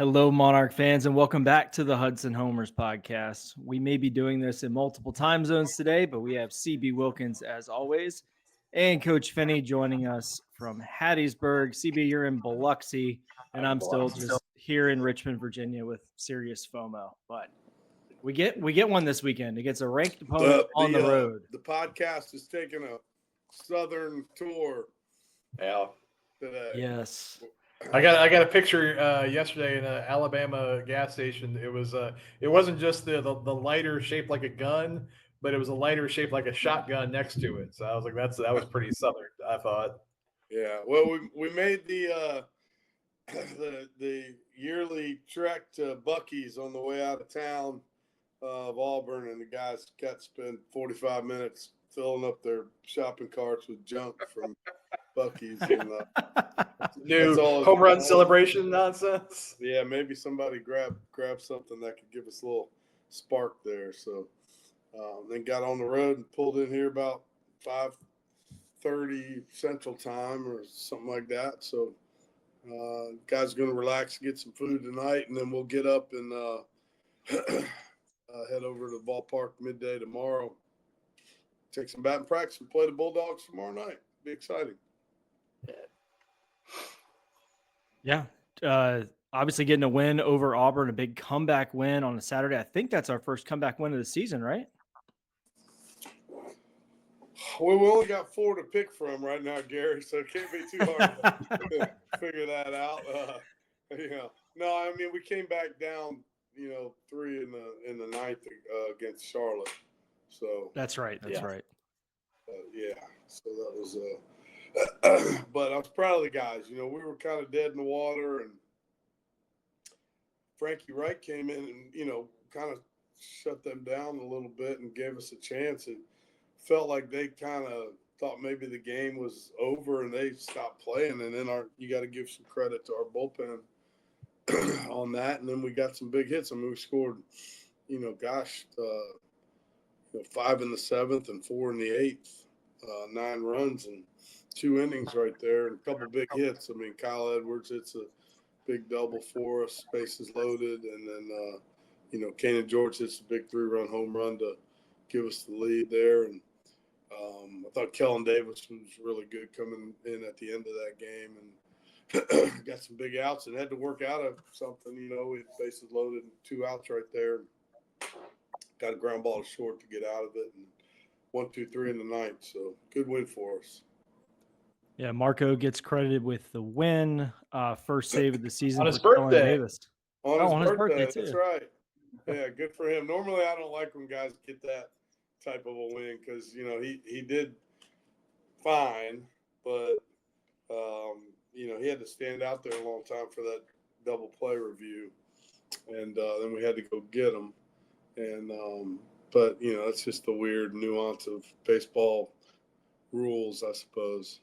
Hello, Monarch fans, and welcome back to the Hudson Homers podcast. We may be doing this in multiple time zones today, but we have CB Wilkins as always, and Coach Finney joining us from Hattiesburg. CB, you're in Biloxi, and I'm still just here in Richmond, Virginia, with serious FOMO. But we get one this weekend against a ranked opponent on the road. The podcast is taking a southern tour. Yeah. Today. Yes. I got a picture yesterday in an Alabama gas station. It wasn't just the lighter shaped like a gun, but it was a lighter shaped like a shotgun next to it. So I was like, that was pretty southern, I thought. Yeah. Well, we made the yearly trek to Buc-ee's on the way out of town of Auburn, and the guys got to spend 45 minutes filling up their shopping carts with junk from Buc-ee's. And, new home run celebration nonsense. Yeah, maybe somebody grab something that could give us a little spark there. So then got on the road and pulled in here about 5:30 Central Time or something like that. So guys are going to relax, get some food tonight, and then we'll get up and head over to the ballpark midday tomorrow. Take some batting practice and play the Bulldogs tomorrow night. Be exciting. Yeah. Obviously getting a win over Auburn, a big comeback win on a Saturday. I think that's our first comeback win of the season, right? Well, we only got 4 to pick from right now, Gary, so it can't be too hard to figure that out. No, I mean, we came back down, 3 in the ninth against Charlotte. So that's right. That's right. So that was but I was proud of the guys. We were kind of dead in the water, and Frankie Wright came in and, kind of shut them down a little bit and gave us a chance. It felt like they kind of thought maybe the game was over and they stopped playing. And then you got to give some credit to our bullpen on that. And then we got some big hits. I mean, we scored, 5 in the 7th and 4 in the 8th, 9 runs and 2 innings right there, and a couple big hits. I mean, Kyle Edwards hits a big double for us, bases loaded, and then Kainen Jorge hits a big 3-run home run to give us the lead there. And I thought Kellen Davis was really good coming in at the end of that game, and got some big outs and had to work out of something. We had bases loaded and 2 outs right there. Got a ground ball to short to get out of it, and 1, 2, 3 in the ninth. So good win for us. Yeah, Marco gets credited with the win, first save of the season on his for birthday. Kellen Davis. On his birthday too. That's right. Yeah, good for him. Normally, I don't like when guys get that type of a win because he did fine, but he had to stand out there a long time for that double play review, and then we had to go get him. And but that's just the weird nuance of baseball rules, I suppose.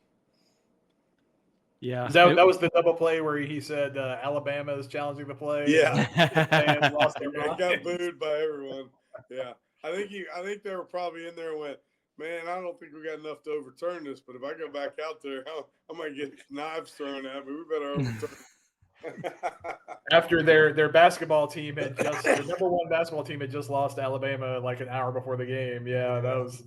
Yeah, that was the double play where he said Alabama is challenging the play. Yeah, and lost their mind. Got booed by everyone. Yeah, I think they were probably in there and went, man, I don't think we got enough to overturn this. But if I go back out there, I might get knives thrown at me. We better overturn. After their basketball team had the number 1 basketball team had just lost to Alabama like an hour before the game. Yeah, that was a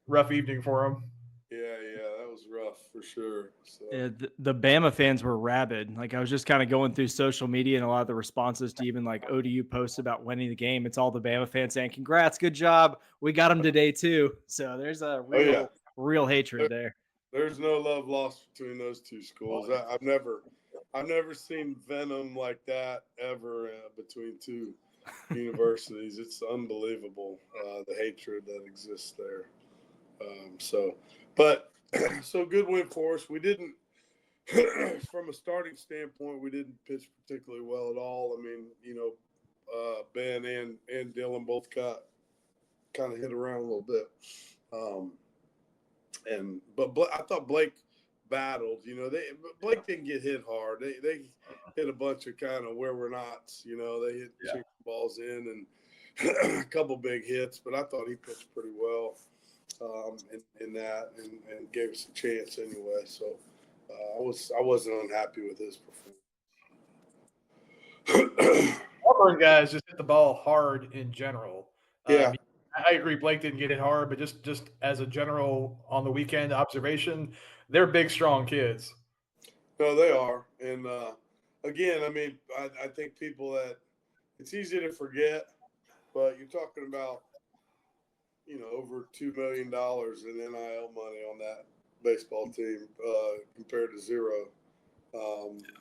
rough evening for them. Yeah, that was rough for sure. So. Yeah, the Bama fans were rabid. Like, I was just kind of going through social media, and a lot of the responses to even like ODU posts about winning the game, it's all the Bama fans saying, "Congrats, good job, we got them today too." So there's a real hatred there. There's no love lost between those two schools. I've never seen venom like that ever between 2 universities. It's unbelievable, the hatred that exists there. So good win for us. We didn't, from a starting standpoint, we didn't pitch particularly well at all. I mean, Ben and Dylan both got kind of hit around a little bit. But I thought Blake battled. Blake didn't get hit hard. They hit a bunch of kind of where we're not. They hit chicken balls in and a couple big hits. But I thought he pitched pretty well. In that and gave us a chance anyway. So I wasn't unhappy with his Auburn guys just hit the ball hard in general. Yeah. I agree. Blake didn't get it hard, but just as a general on the weekend observation, they're big, strong kids. No, they are. And again, I mean, I think people that it's easy to forget, but you're talking about, over $2 million in NIL money on that baseball team compared to zero.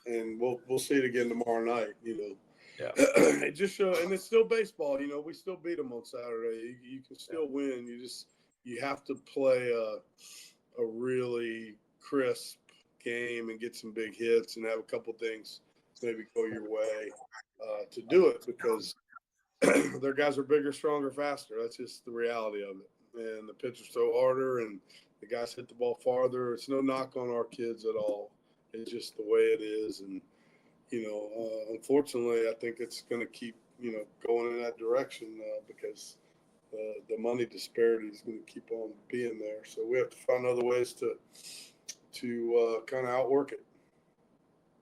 And we'll see it again tomorrow night. Yeah. It just shows, and it's still baseball. We still beat them on Saturday. You can still win. You have to play a really crisp game and get some big hits and have a couple things maybe go your way to do it, because their guys are bigger, stronger, faster. That's just the reality of it. And the pitchers throw harder, and the guys hit the ball farther. It's no knock on our kids at all. It's just the way it is. And, unfortunately, I think it's going to keep, going in that direction because the money disparity is going to keep on being there. So we have to find other ways to kind of outwork it.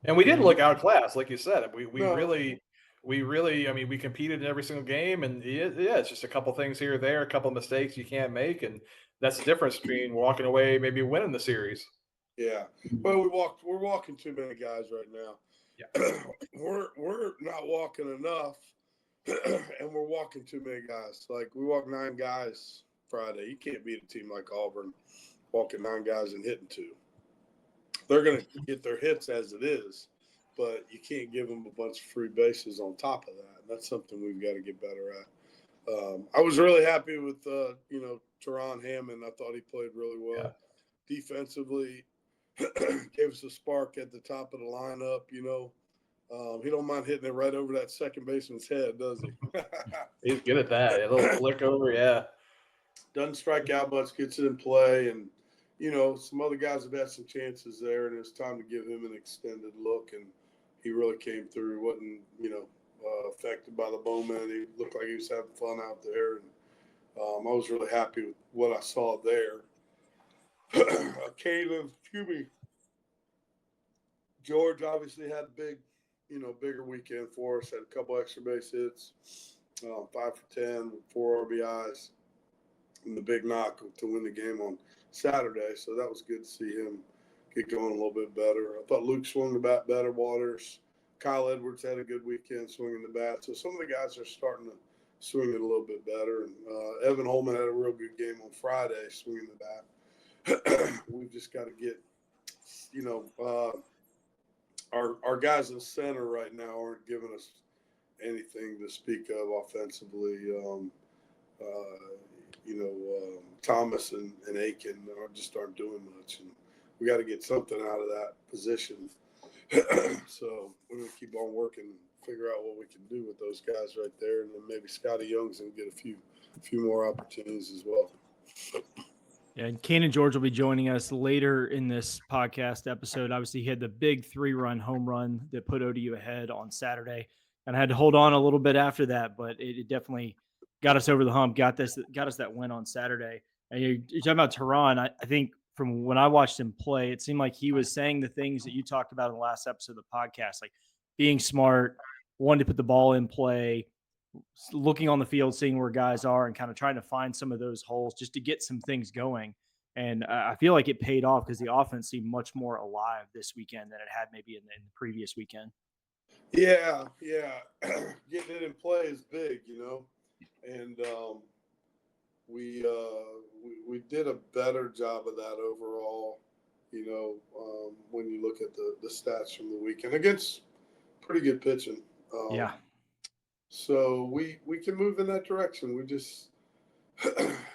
And we didn't look outclassed, like you said. We No. really, I mean, we competed in every single game, and it's just a couple things here or there, a couple mistakes you can't make, and that's the difference between walking away, maybe winning the series. Yeah. Well, we're walking too many guys right now. Yeah. We're not walking enough, and we're walking too many guys. Like, we walked 9 guys Friday. You can't beat a team like Auburn walking 9 guys and hitting 2. They're going to get their hits as it is, but you can't give them a bunch of free bases on top of that. And that's something we've got to get better at. I was really happy with, Teron Hammond. I thought he played really well. Yeah. Defensively, gave us a spark at the top of the lineup. He don't mind hitting it right over that second baseman's head, does he? He's good at that. A little flick over, yeah. Doesn't strike out much, gets it in play, and some other guys have had some chances there, and it's time to give him an extended look. And he really came through. Wasn't affected by the moment. He looked like he was having fun out there, and I was really happy with what I saw there. Kainen, George obviously had a bigger weekend for us. Had a couple extra base hits, 5 for 10, 4 RBIs, and the big knock to win the game on Saturday. So that was good to see him get going a little bit better. I thought Luke swung the bat better. Waters, Kyle Edwards had a good weekend swinging the bat. So some of the guys are starting to swing it a little bit better. And Evan Holman had a real good game on Friday swinging the bat. We've just got to get, our guys in center right now aren't giving us anything to speak of offensively. Thomas and Aiken aren't doing much, and we got to get something out of that position. So we're going to keep on working, figure out what we can do with those guys right there, and then maybe Scotty Young's going to get a few more opportunities as well. Yeah, and Kainen Jorge will be joining us later in this podcast episode. Obviously, he had the big 3-run home run that put ODU ahead on Saturday, and I had to hold on a little bit after that, but it definitely got us over the hump, got us that win on Saturday. And you're talking about Teron. I think from when I watched him play, it seemed like he was saying the things that you talked about in the last episode of the podcast, like being smart, wanting to put the ball in play, looking on the field, seeing where guys are, and kind of trying to find some of those holes just to get some things going. And I feel like it paid off because the offense seemed much more alive this weekend than it had maybe in the previous weekend. Yeah. Getting it in play is big, and we did a better job of that overall, when you look at the stats from the weekend against pretty good pitching. Yeah. So we can move in that direction. We just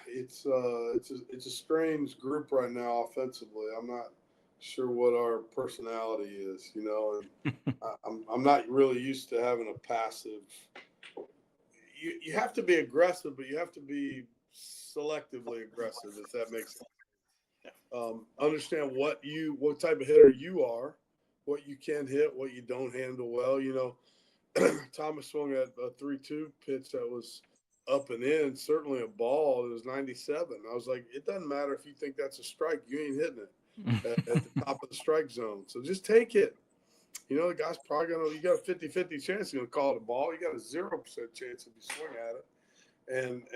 it's a strange group right now offensively. I'm not sure what our personality is, and I'm not really used to having a passive. You have to be aggressive, but you have to be selectively aggressive, if that makes sense. Understand what type of hitter you are, what you can hit, what you don't handle well. Thomas swung at a 3-2 pitch that was up and in, certainly a ball. It was 97. I was like, it doesn't matter if you think that's a strike. You ain't hitting it at the top of the strike zone. So just take it. the guy's probably you got a 50-50 chance he's going to call the ball. You got a 0% chance if you swing at it.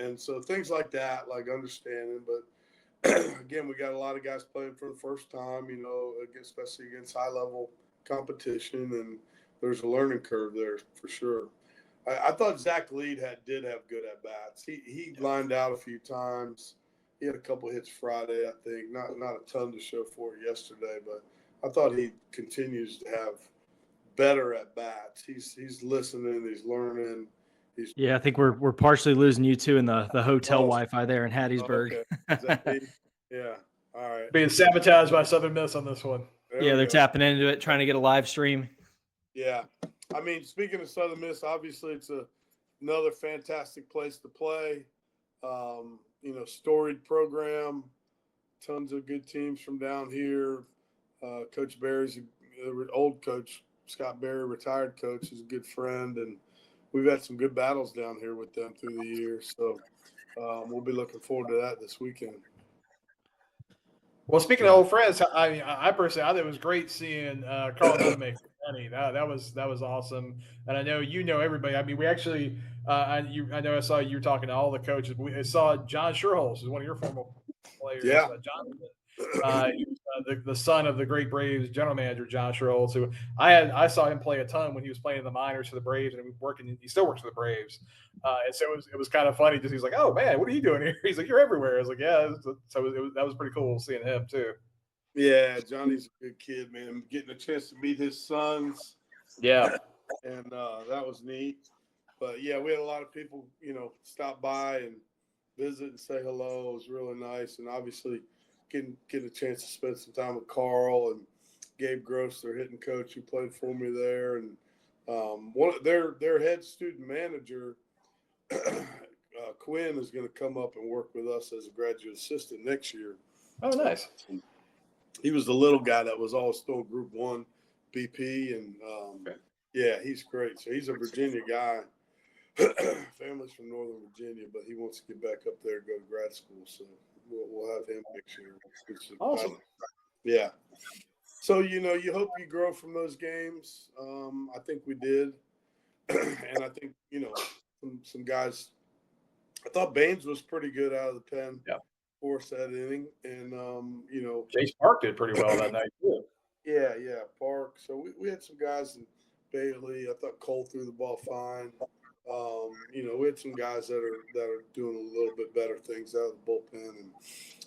And so things like that, like understanding. But again, we got a lot of guys playing for the first time, especially against high-level competition, and there's a learning curve there for sure. I thought Zach Lead did have good at-bats. He lined out a few times. He had a couple hits Friday, I think. Not a ton to show for it yesterday, but I thought he continues to have better at-bats. He's listening. He's learning. Yeah, I think we're partially losing you two in the hotel Wi-Fi there in Hattiesburg. Okay. Is that me? Yeah. All right. Being sabotaged by Southern Miss on this one. Yeah, they're tapping into it, trying to get a live stream. Yeah. I mean, speaking of Southern Miss, obviously it's another fantastic place to play. Storied program, tons of good teams from down here. Coach Barry's old coach, Scott Barry, retired coach, is a good friend, and we've had some good battles down here with them through the years. So we'll be looking forward to that this weekend. Well, speaking of old friends, I personally thought it was great seeing Carl Nunemaker. That was awesome, and I know everybody. I mean, we actually, I know I saw you talking to all the coaches. I saw John Sherholz, who's one of your former players. Yeah. John, he was, the son of the great Braves general manager John Sherholz, who I saw him play a ton when he was playing in the minors for the Braves, and he still works for the Braves. And so it was kind of funny. Just he's like, "Oh man, what are you doing here?" He's like, "You're everywhere." I was like, "Yeah." So that was pretty cool seeing him too. Yeah, Johnny's a good kid, man. Getting a chance to meet his sons. Yeah. And that was neat. But, yeah, we had a lot of people, stop by and visit and say hello. It was really nice. And obviously getting a chance to spend some time with Carl and Gabe Gross, their hitting coach, who played for me there. And one of their head student manager, Quinn, is going to come up and work with us as a graduate assistant next year. Oh, nice. He was the little guy that was always still Group 1 BP, and yeah, he's great. So he's a Virginia guy. Family's from Northern Virginia, but he wants to get back up there and go to grad school. So we'll have him next year. Awesome. Yeah. So, you hope you grow from those games. I think we did. And I think, some guys – I thought Baines was pretty good out of the pen. Yeah. Force that inning, and Chase Park did pretty well that night too. Yeah, Park. So we had some guys in Bailey. I thought Cole threw the ball fine. We had some guys that are doing a little bit better things out of the bullpen, and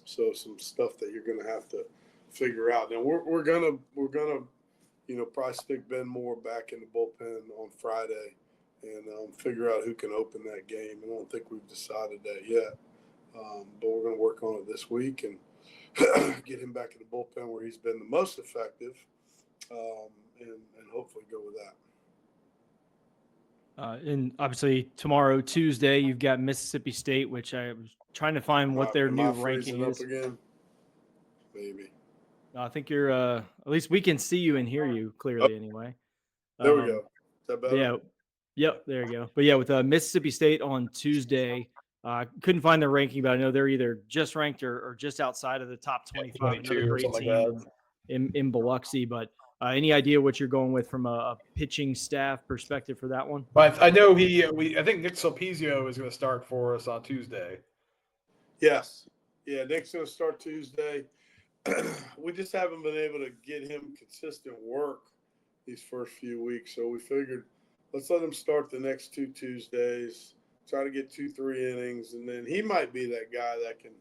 so some stuff that you're going to have to figure out. Now we're gonna probably stick Ben Moore back in the bullpen on Friday, and figure out who can open that game. I don't think we've decided that yet. But we're going to work on it this week and get him back in the bullpen where he's been the most effective, and hopefully go with that. And obviously tomorrow, Tuesday, you've got Mississippi State, which I was trying to find what their new ranking is. Again? Maybe. I think you're at least we can see you and hear you clearly anyway. There we go. Is that better? Yeah. Yep. There you go. But yeah, with Mississippi State on Tuesday. Couldn't find their ranking, but I know they're either just ranked or just outside of the top 25. 22 or something like that. In Biloxi. But any idea what you're going with from a pitching staff perspective for that one? But I know I think Nick Sulpizio is going to start for us on Tuesday. Yes. Yeah, Nick's going to start Tuesday. We just haven't been able to get him consistent work these first few weeks. So we figured let's let him start the next 2 Tuesdays. Try to get 2-3 innings, and then he might be that guy that can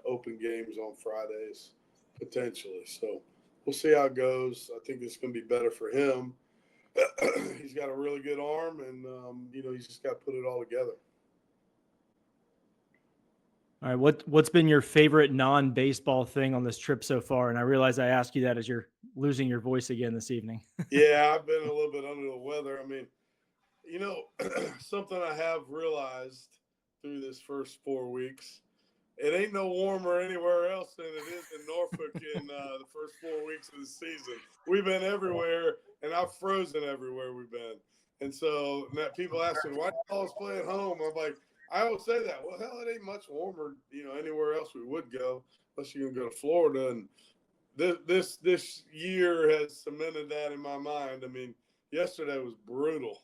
open games on Fridays, potentially. So we'll see how it goes. I think it's going to be better for him. He's got a really good arm, and, he's just got to put it all together. All right, what's been your favorite non-baseball thing on this trip so far? And I realize I asked you that as you're losing your voice again this evening. Yeah, I've been a little bit under the weather. I mean, something I have realized through this first 4 weeks, it ain't no warmer anywhere else than it is in Norfolk in the first 4 weeks of the season. We've been everywhere, and I've frozen everywhere we've been. And so now people ask me, why do you always play at home? I'm like, I always say that. Well, hell, it ain't much warmer, anywhere else we would go, unless you can go to Florida. And this year has cemented that in my mind. I mean, yesterday was brutal.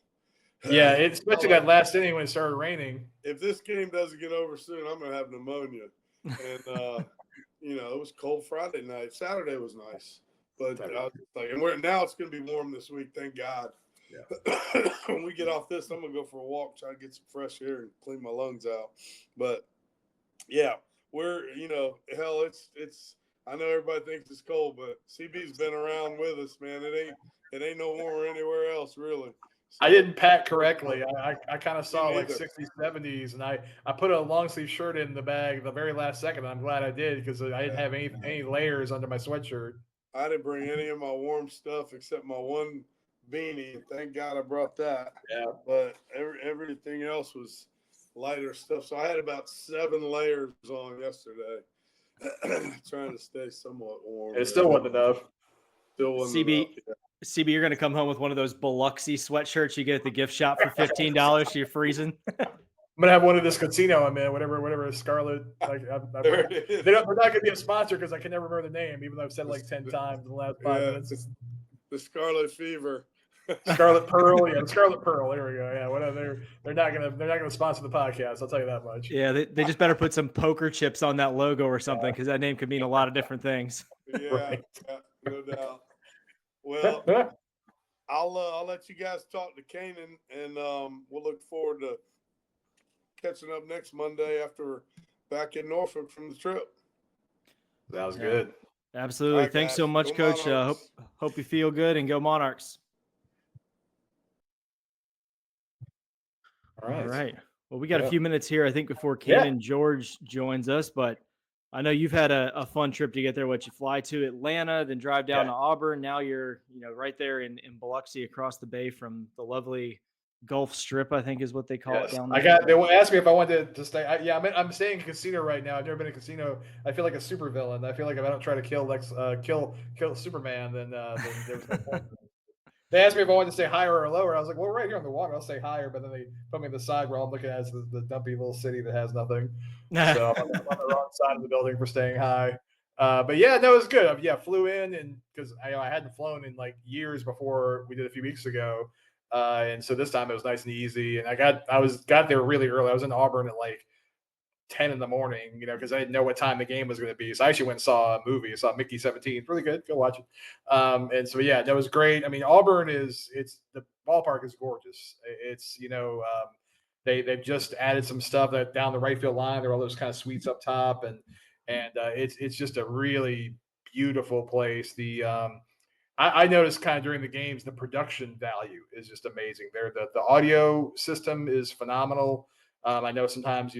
Yeah, especially that last inning when it started raining. If this game doesn't get over soon, I'm gonna have pneumonia. And it was cold Friday night. Saturday was nice, but now it's gonna be warm this week. Thank God. Yeah. When we get off this, I'm gonna go for a walk, try to get some fresh air and clean my lungs out. But yeah, we're hell, it's. I know everybody thinks it's cold, but CB's been around with us, man. It ain't no warmer anywhere else, really. So, I didn't pack correctly. I kind of saw like 60s, 70s, and I put a long sleeve shirt in the bag the very last second. I'm glad I did because I didn't have any layers under my sweatshirt. I didn't bring any of my warm stuff except my one beanie. Thank God I brought that. Yeah. But everything else was lighter stuff. So I had about 7 layers on yesterday. Trying to stay somewhat warm. It still wasn't enough. Still wasn't enough. Yeah. CB, you're going to come home with one of those Biloxi sweatshirts you get at the gift shop for $15. So you're freezing. I'm gonna have one of this casino I'm in, whatever Scarlet. Like, they're not gonna be a sponsor because I can never remember the name, even though I've said it like 10 times in the last 5 minutes. The Scarlet Fever. Scarlet Pearl, yeah, Scarlet Pearl. There we go. Yeah, whatever. They're not gonna sponsor the podcast. I'll tell you that much. Yeah, they just better put some poker chips on that logo or something because that name could mean a lot of different things. Yeah, right. Yeah, no doubt. Well, I'll let you guys talk to Kainen, and we'll look forward to catching up next Monday after we're back in Norfolk from the trip. That was good. Absolutely. Right, thanks so much, Coach. Hope you feel good, and go Monarchs. All right. Well, we got a few minutes here, I think, before Kainen Jorge joins us, but I know you've had a fun trip to get there. You fly to Atlanta, then drive down to Auburn. Now you're, right there in Biloxi across the bay from the lovely Gulf Strip, I think is what they call it down there. They asked me if I wanted to stay. I'm staying in a casino right now. I've never been in a casino. I feel like a super villain. I feel like if I don't try to kill Superman, then there's no point. They asked me if I wanted to stay higher or lower. I was like, well, right here on the water, I'll stay higher. But then they put me on the side where I'm looking at the dumpy little city that has nothing. So I'm on the wrong side of the building for staying high. But yeah, no, it was good. Flew in and because I hadn't flown in like years before we did a few weeks ago. And so this time it was nice and easy. And I got there really early. I was in Auburn at like 10 in the morning, because I didn't know what time the game was going to be. So I actually went and saw a movie. I saw Mickey 17. Really good. Go watch it. And so, yeah, that was great. I mean, Auburn the ballpark is gorgeous. It's, they've just added some stuff that down the right field line. There are all those kind of suites up top. And it's just a really beautiful place. I noticed kind of during the games, the production value is just amazing. The audio system is phenomenal. I know sometimes,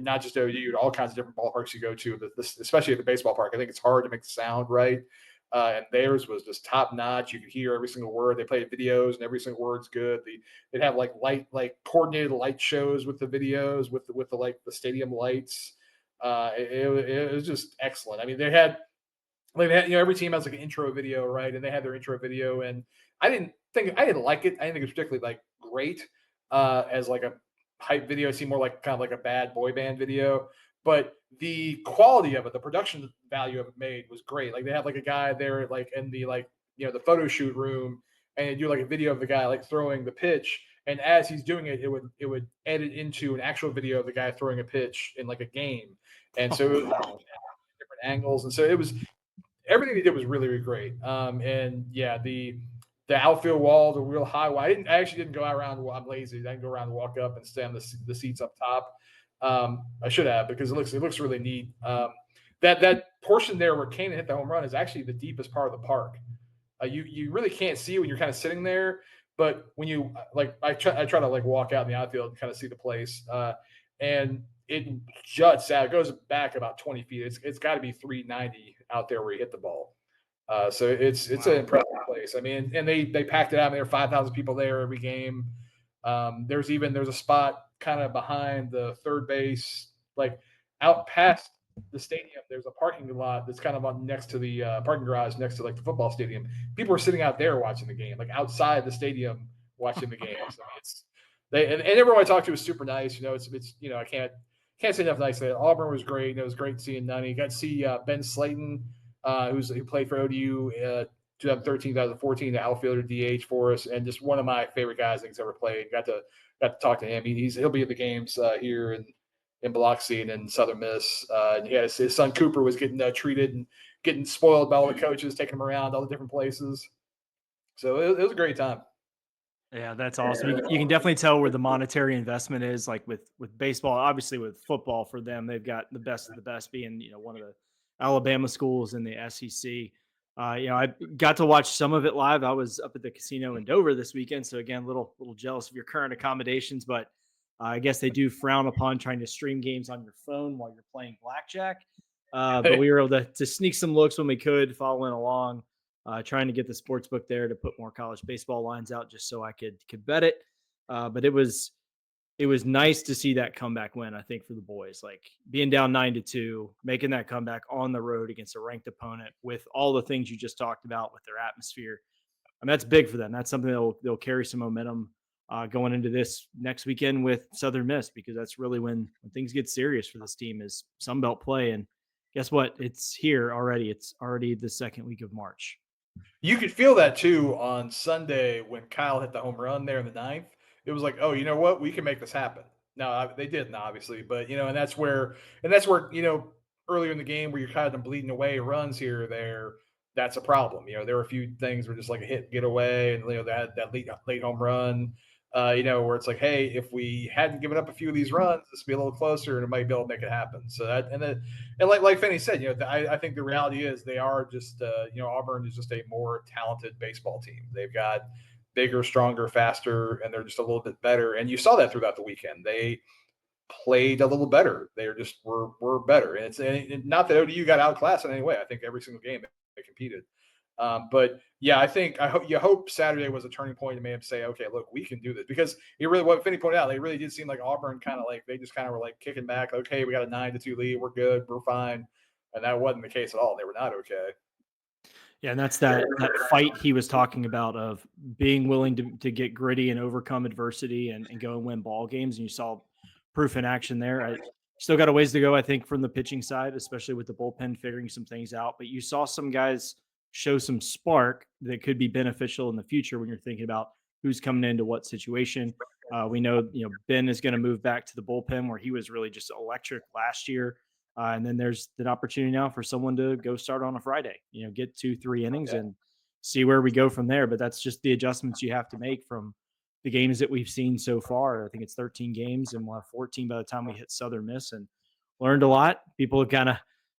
not just ODU, all kinds of different ballparks you go to, especially at the baseball park. I think it's hard to make the sound right. And theirs was just top notch. You could hear every single word. They played videos and every single word's good. They'd have like coordinated light shows with the videos, with the stadium lights. It was just excellent. I mean, they had every team has like an intro video, right? And they had their intro video, and I didn't like it. I didn't think it was particularly like great as like a hype video. It seemed more like kind of like a bad boy band video, but the quality of it, the production value of it made was great. Like they have like a guy there like in the the photo shoot room, and they do like a video of the guy like throwing the pitch, and as he's doing it, it would edit into an actual video of the guy throwing a pitch in like a game, and so it was different angles, and so it was everything they did was really, really great. And yeah, the outfield wall, the real high wall. I actually didn't go out around. I'm lazy. I didn't go around and walk up and stay on the seats up top. I should have because it looks really neat. That portion there where Kainen hit the home run is actually the deepest part of the park. You really can't see when you're kind of sitting there, but when you I try to like walk out in the outfield and kind of see the place, and it juts out. It goes back about 20 feet. It's got to be 390 out there where you hit the ball. So it's an impressive place. I mean, and they packed it out. I mean, there are 5,000 people there every game. There's a spot kind of behind the third base, like out past the stadium. There's a parking lot that's kind of on next to the parking garage next to like the football stadium. People are sitting out there watching the game, like outside the stadium watching the game. So and everyone I talked to was super nice. I can't say enough nice. Auburn was great. It was great seeing Nunny. Got to see Ben Slayton who played for ODU 2013, 2014, the outfielder DH for us, and just one of my favorite guys I think he's ever played. Got to talk to him. He'll be at the games here in Biloxi and in Southern Miss. And he had his son Cooper was getting treated and getting spoiled by all the coaches, taking him around all the different places. So it was a great time. Yeah, that's awesome. You can definitely tell where the monetary investment is, like with baseball. Obviously, with football, for them, they've got the best of the best, being one of the Alabama schools in the SEC. I got to watch some of it live. I was up at the casino in Dover this weekend, so again, little jealous of your current accommodations, but I guess they do frown upon trying to stream games on your phone while you're playing blackjack. But we were able to sneak some looks when we could, following along. Trying to get the sports book there to put more college baseball lines out just so I could bet it. But it was nice to see that comeback win, I think, for the boys, like being down 9-2, making that comeback on the road against a ranked opponent with all the things you just talked about with their atmosphere. I mean, that's big for them. That's something they'll carry some momentum going into this next weekend with Southern Miss, because that's really when things get serious for this team is Sun Belt play. And guess what? It's here already. It's already the second week of March. You could feel that too on Sunday when Kyle hit the home run there in the ninth. It was like, oh, you know what? We can make this happen. No, they didn't, obviously, but and that's where earlier in the game where you're kind of bleeding away runs here or there, that's a problem. There were a few things where just like a hit, get away, and that late home run. Where it's like, hey, if we hadn't given up a few of these runs, this would be a little closer, and it might be able to make it happen. So that, and like Finney said, I think the reality is they are just, Auburn is just a more talented baseball team. They've got bigger, stronger, faster, and they're just a little bit better. And you saw that throughout the weekend. They played a little better. They were better. And it's not that ODU got outclassed in any way. I think every single game they competed. But yeah, I hope Saturday was a turning point to maybe say, okay, look, we can do this, because what Finney pointed out, they really did seem like Auburn kind of like they just kind of were like kicking back. Okay, we got a 9-2 lead, we're good, we're fine, and that wasn't the case at all. They were not okay. Yeah, and that's that fight he was talking about of being willing to get gritty and overcome adversity and go and win ball games. And you saw proof in action there. I still got a ways to go, I think, from the pitching side, especially with the bullpen figuring some things out. But you saw some guys show some spark that could be beneficial in the future when you're thinking about who's coming into what situation. We know, Ben is going to move back to the bullpen where he was really just electric last year. And then there's an opportunity now for someone to go start on a Friday, get 2-3 innings and see where we go from there. But that's just the adjustments you have to make from the games that we've seen so far. I think it's 13 games, and we'll have 14 by the time we hit Southern Miss, and learned a lot. People have kind of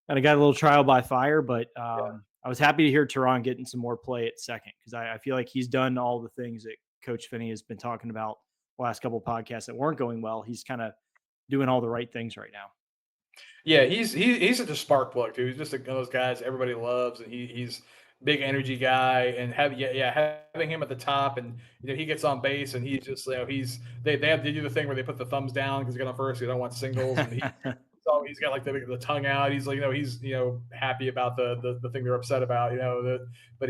got a little trial by fire, but I was happy to hear Teron getting some more play at second, because I feel like he's done all the things that Coach Finney has been talking about the last couple of podcasts that weren't going well. He's kind of doing all the right things right now. Yeah, he's such a spark plug too. He's just one of those guys everybody loves, and he's big energy guy. And having him at the top, and he gets on base, and he's just they have to do the thing where they put the thumbs down because he got on first. They don't want singles, and he's got like the tongue out. He's like he's happy about the thing they're upset about. But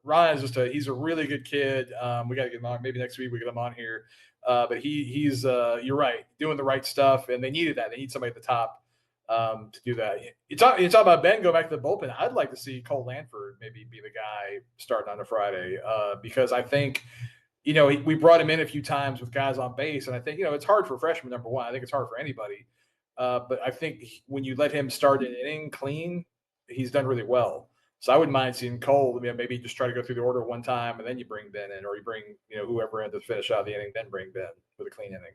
Ryan is he's a really good kid. We got to get him on. Maybe next week we get him on here. But he's you're right, doing the right stuff, and they needed that. They need somebody at the top to do that. You talk about Ben going back to the bullpen. I'd like to see Cole Lanford maybe be the guy starting on a Friday because I think we brought him in a few times with guys on base, and I think it's hard for a freshman, number one. I think it's hard for anybody, but I think when you let him start an inning clean, he's done really well. So I wouldn't mind seeing Cole, maybe just try to go through the order one time, and then you bring Ben in, or you bring whoever in to finish out the inning, then bring Ben with a clean inning.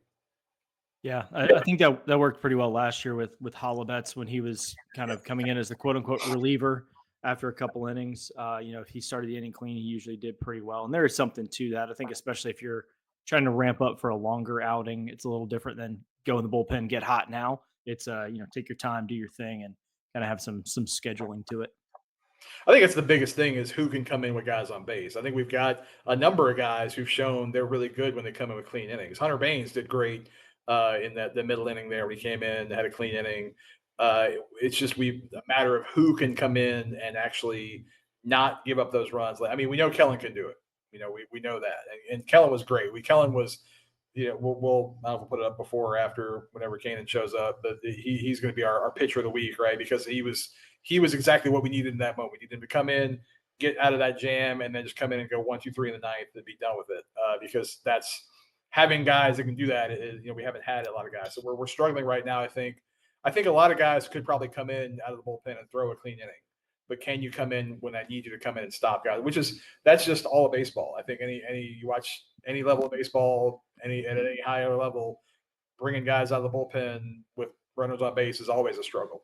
Yeah, I think that worked pretty well last year with Holobetz when he was kind of coming in as the quote unquote reliever after a couple innings. If he started the inning clean, he usually did pretty well. And there is something to that. I think especially if you're trying to ramp up for a longer outing, it's a little different than go in the bullpen, get hot now. It's take your time, do your thing, and kind of have some scheduling to it. I think it's the biggest thing is who can come in with guys on base. I think we've got a number of guys who've shown they're really good when they come in with clean innings. Hunter Baines did great in the middle inning there when he came in, had a clean inning. It's just a matter of who can come in and actually not give up those runs. I mean, we know Kellen can do it. We know that, and Kellen was great. Kellen was we'll I don't know if we'll put it up before or after whenever Kainen shows up, but he's going to be our pitcher of the week, right? Because he was exactly what we needed in that moment. We needed him to come in, get out of that jam, and then just come in and go 1, 2, 3 in the ninth and be done with it. Because that's having guys that can do that. We haven't had a lot of guys, so we're struggling right now. I think a lot of guys could probably come in out of the bullpen and throw a clean inning. But can you come in when I need you to come in and stop guys? That's just all of baseball. I think you watch any level of baseball, at any higher level, bringing guys out of the bullpen with runners on base is always a struggle.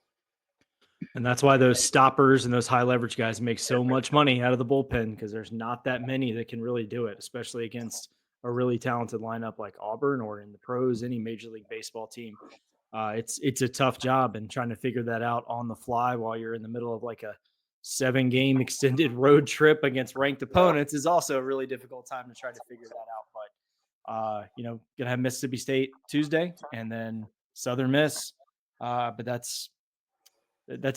And that's why those stoppers and those high leverage guys make so much money out of the bullpen, because there's not that many that can really do it, especially against a really talented lineup like Auburn or in the pros, any Major League Baseball team. It's a tough job, and trying to figure that out on the fly while you're in the middle of like a 7-game extended road trip against ranked opponents is also a really difficult time to try to figure that out. But gonna have Mississippi State Tuesday and then Southern Miss. But that's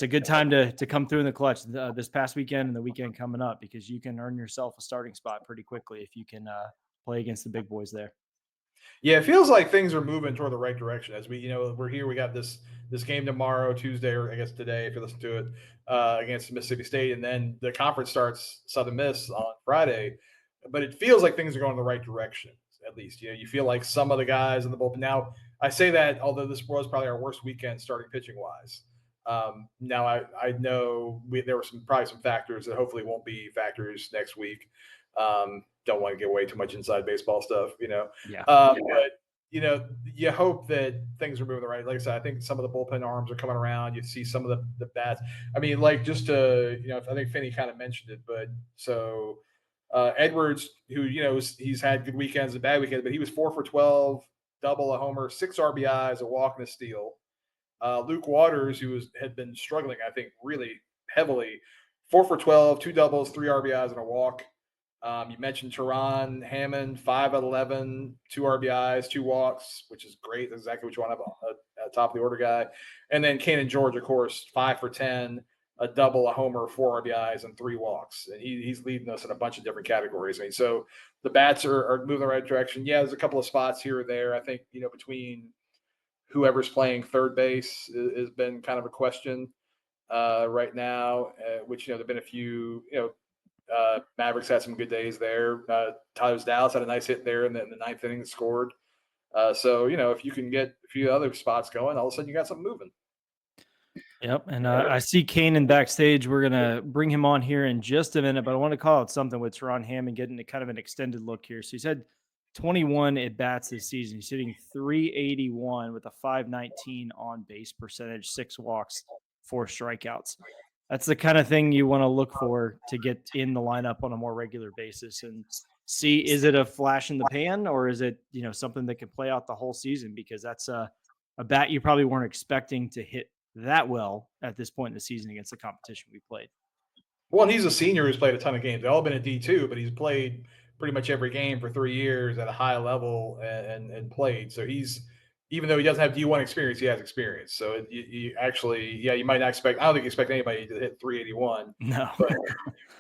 a good time to come through in the clutch this past weekend and the weekend coming up, because you can earn yourself a starting spot pretty quickly if you can play against the big boys there. Yeah, it feels like things are moving toward the right direction. As we're here, we got this game tomorrow, Tuesday, or I guess today, if you listen to it, against Mississippi State, and then the conference starts Southern Miss on Friday. But it feels like things are going in the right direction, at least. You feel like some of the guys in the bullpen. Now, I say that, although this was probably our worst weekend starting pitching wise. Now I know there were probably some factors that hopefully won't be factors next week. Don't want to give away too much inside baseball stuff, Yeah. But you hope that things are moving the right. Like I said, I think some of the bullpen arms are coming around. You see some of the bats. I mean, like just to, I think Finney kind of mentioned it, but so Edwards, who he's had good weekends and bad weekends, but he was 4 for 12, double, a homer, 6 RBIs, a walk, and a steal. Luke Waters, who had been struggling, I think, really heavily, 4 for 12, 2 doubles, 3 RBIs, and a walk. You mentioned Teron Hammond, 5 out of 11, 2 RBIs, 2 walks, which is great. That's exactly what you want to have a top of the order guy. And then Kainen Jorge, of course, 5 for 10, a double, a homer, 4 RBIs, and 3 walks. And he's leading us in a bunch of different categories. I mean, so the bats are moving the right direction. Yeah, there's a couple of spots here or there. I think, between whoever's playing third base has been kind of a question right now, which, there have been a few, Mavericks had some good days there. Tyler Dallas had a nice hit there in the ninth inning and scored. So, if you can get a few other spots going, all of a sudden you got something moving. Yep. And I see Kainen backstage. We're going to bring him on here in just a minute, but I want to call out something with Teron Hammond getting a kind of an extended look here. So he's had 21 at bats this season. He's hitting .381 with a .519 on base percentage, 6 walks, 4 strikeouts. That's the kind of thing you want to look for to get in the lineup on a more regular basis and see, is it a flash in the pan, or is it, something that can play out the whole season? Because that's a bat you probably weren't expecting to hit that well at this point in the season against the competition we played. Well, and he's a senior who's played a ton of games. They've all been at D2, but he's played pretty much every game for 3 years at a high level and played. So he's, even though he doesn't have D1 experience, he has experience. So you actually, you might not expect, I don't think you expect anybody to hit 381. No.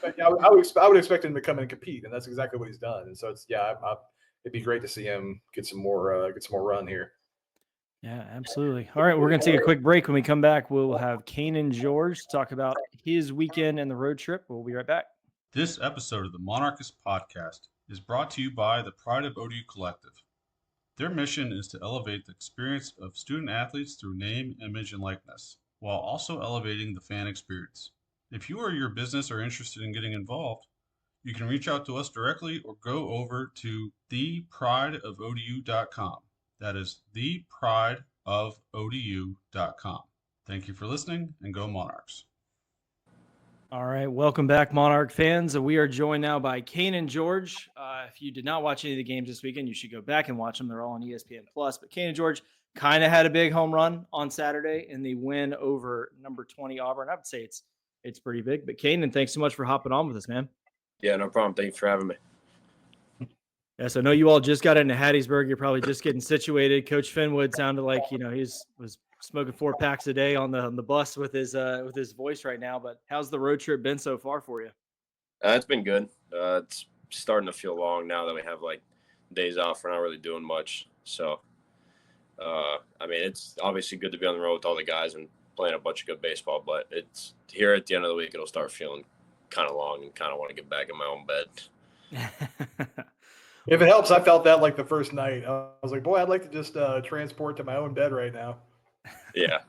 But I would expect him to come and compete, and that's exactly what he's done. And so it's, it'd be great to see him get some more run here. Yeah, absolutely. All right, we're going to take a quick break. When we come back, we'll have Kainen Jorge talk about his weekend and the road trip. We'll be right back. This episode of the Monarchist Podcast is brought to you by the Pride of ODU Collective. Their mission is to elevate the experience of student athletes through name, image, and likeness, while also elevating the fan experience. If you or your business are interested in getting involved, you can reach out to us directly or go over to theprideofodu.com. That is theprideofodu.com. Thank you for listening, and go Monarchs. All right, welcome back, Monarch fans. We are joined now by Kainen Jorge. If you did not watch any of the games this weekend, you should go back and watch them. They're all on ESPN+. But Kainen Jorge kind of had a big home run on Saturday in the win over number 20 Auburn. I would say it's pretty big. But Kainen, thanks so much for hopping on with us, man. Yeah, no problem. Thanks for having me. Yeah, so I know you all just got into Hattiesburg. You're probably just getting situated. Coach Finwood sounded like he was smoking 4 packs a day on the bus with his voice right now. But how's the road trip been so far for you? It's been good. It's starting to feel long now that we have like days off. We're not really doing much. So, I mean, it's obviously good to be on the road with all the guys and playing a bunch of good baseball, but it's here at the end of the week, it'll start feeling kind of long and kind of want to get back in my own bed. If it helps, I felt that like the first night. I was like, boy, I'd like to just transport to my own bed right now. Yeah.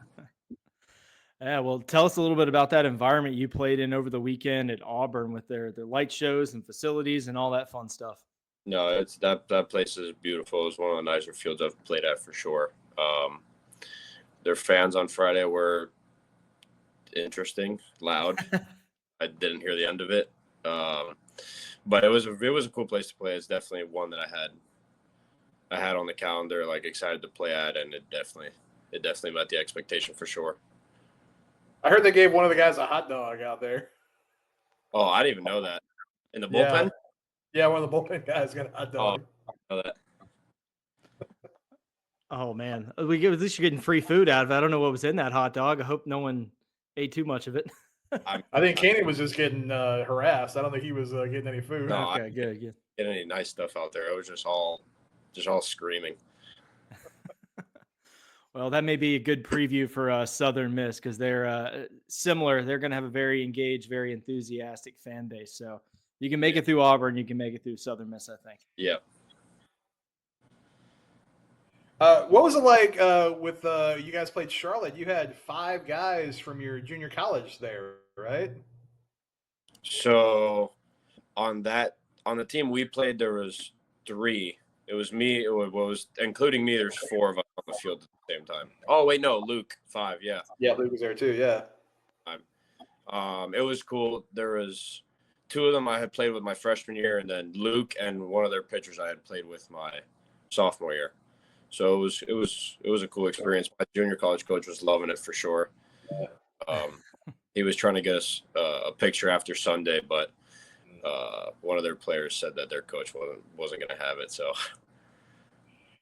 Yeah, well, tell us a little bit about that environment you played in over the weekend at Auburn with their light shows and facilities and all that fun stuff. No, it's that place is beautiful. It's one of the nicer fields I've played at for sure. Their fans on Friday were interesting, loud. I didn't hear the end of it, but it was a cool place to play. It's definitely one that I had on the calendar, like excited to play at, and it definitely met the expectation for sure. I heard they gave one of the guys a hot dog out there. Oh, I didn't even know that. In the bullpen? Yeah, one of the bullpen guys got a hot dog. Oh, I know that. Oh man, at least you're getting free food out of it. I don't know what was in that hot dog. I hope no one ate too much of it. I think Kainen was just getting harassed. I don't think he was getting any food. No, Okay, good. Get any nice stuff out there. It was just all screaming. Well, that may be a good preview for Southern Miss because they're similar. They're going to have a very engaged, very enthusiastic fan base. So you can make it through Auburn. You can make it through Southern Miss, I think. Yeah. What was it like with you guys played Charlotte? You had 5 guys from your junior college there, right? So on the team we played, there was 3. It was me. It was including me. There's 4 of us on the field at the same time. Oh wait, no, Luke 5. Yeah. Yeah, Luke was there too. Yeah. It was cool. There was 2 of them I had played with my freshman year, and then Luke and one of their pitchers I had played with my sophomore year. So it was a cool experience. My junior college coach was loving it for sure. He was trying to get us a picture after Sunday, but one of their players said that their coach wasn't going to have it. So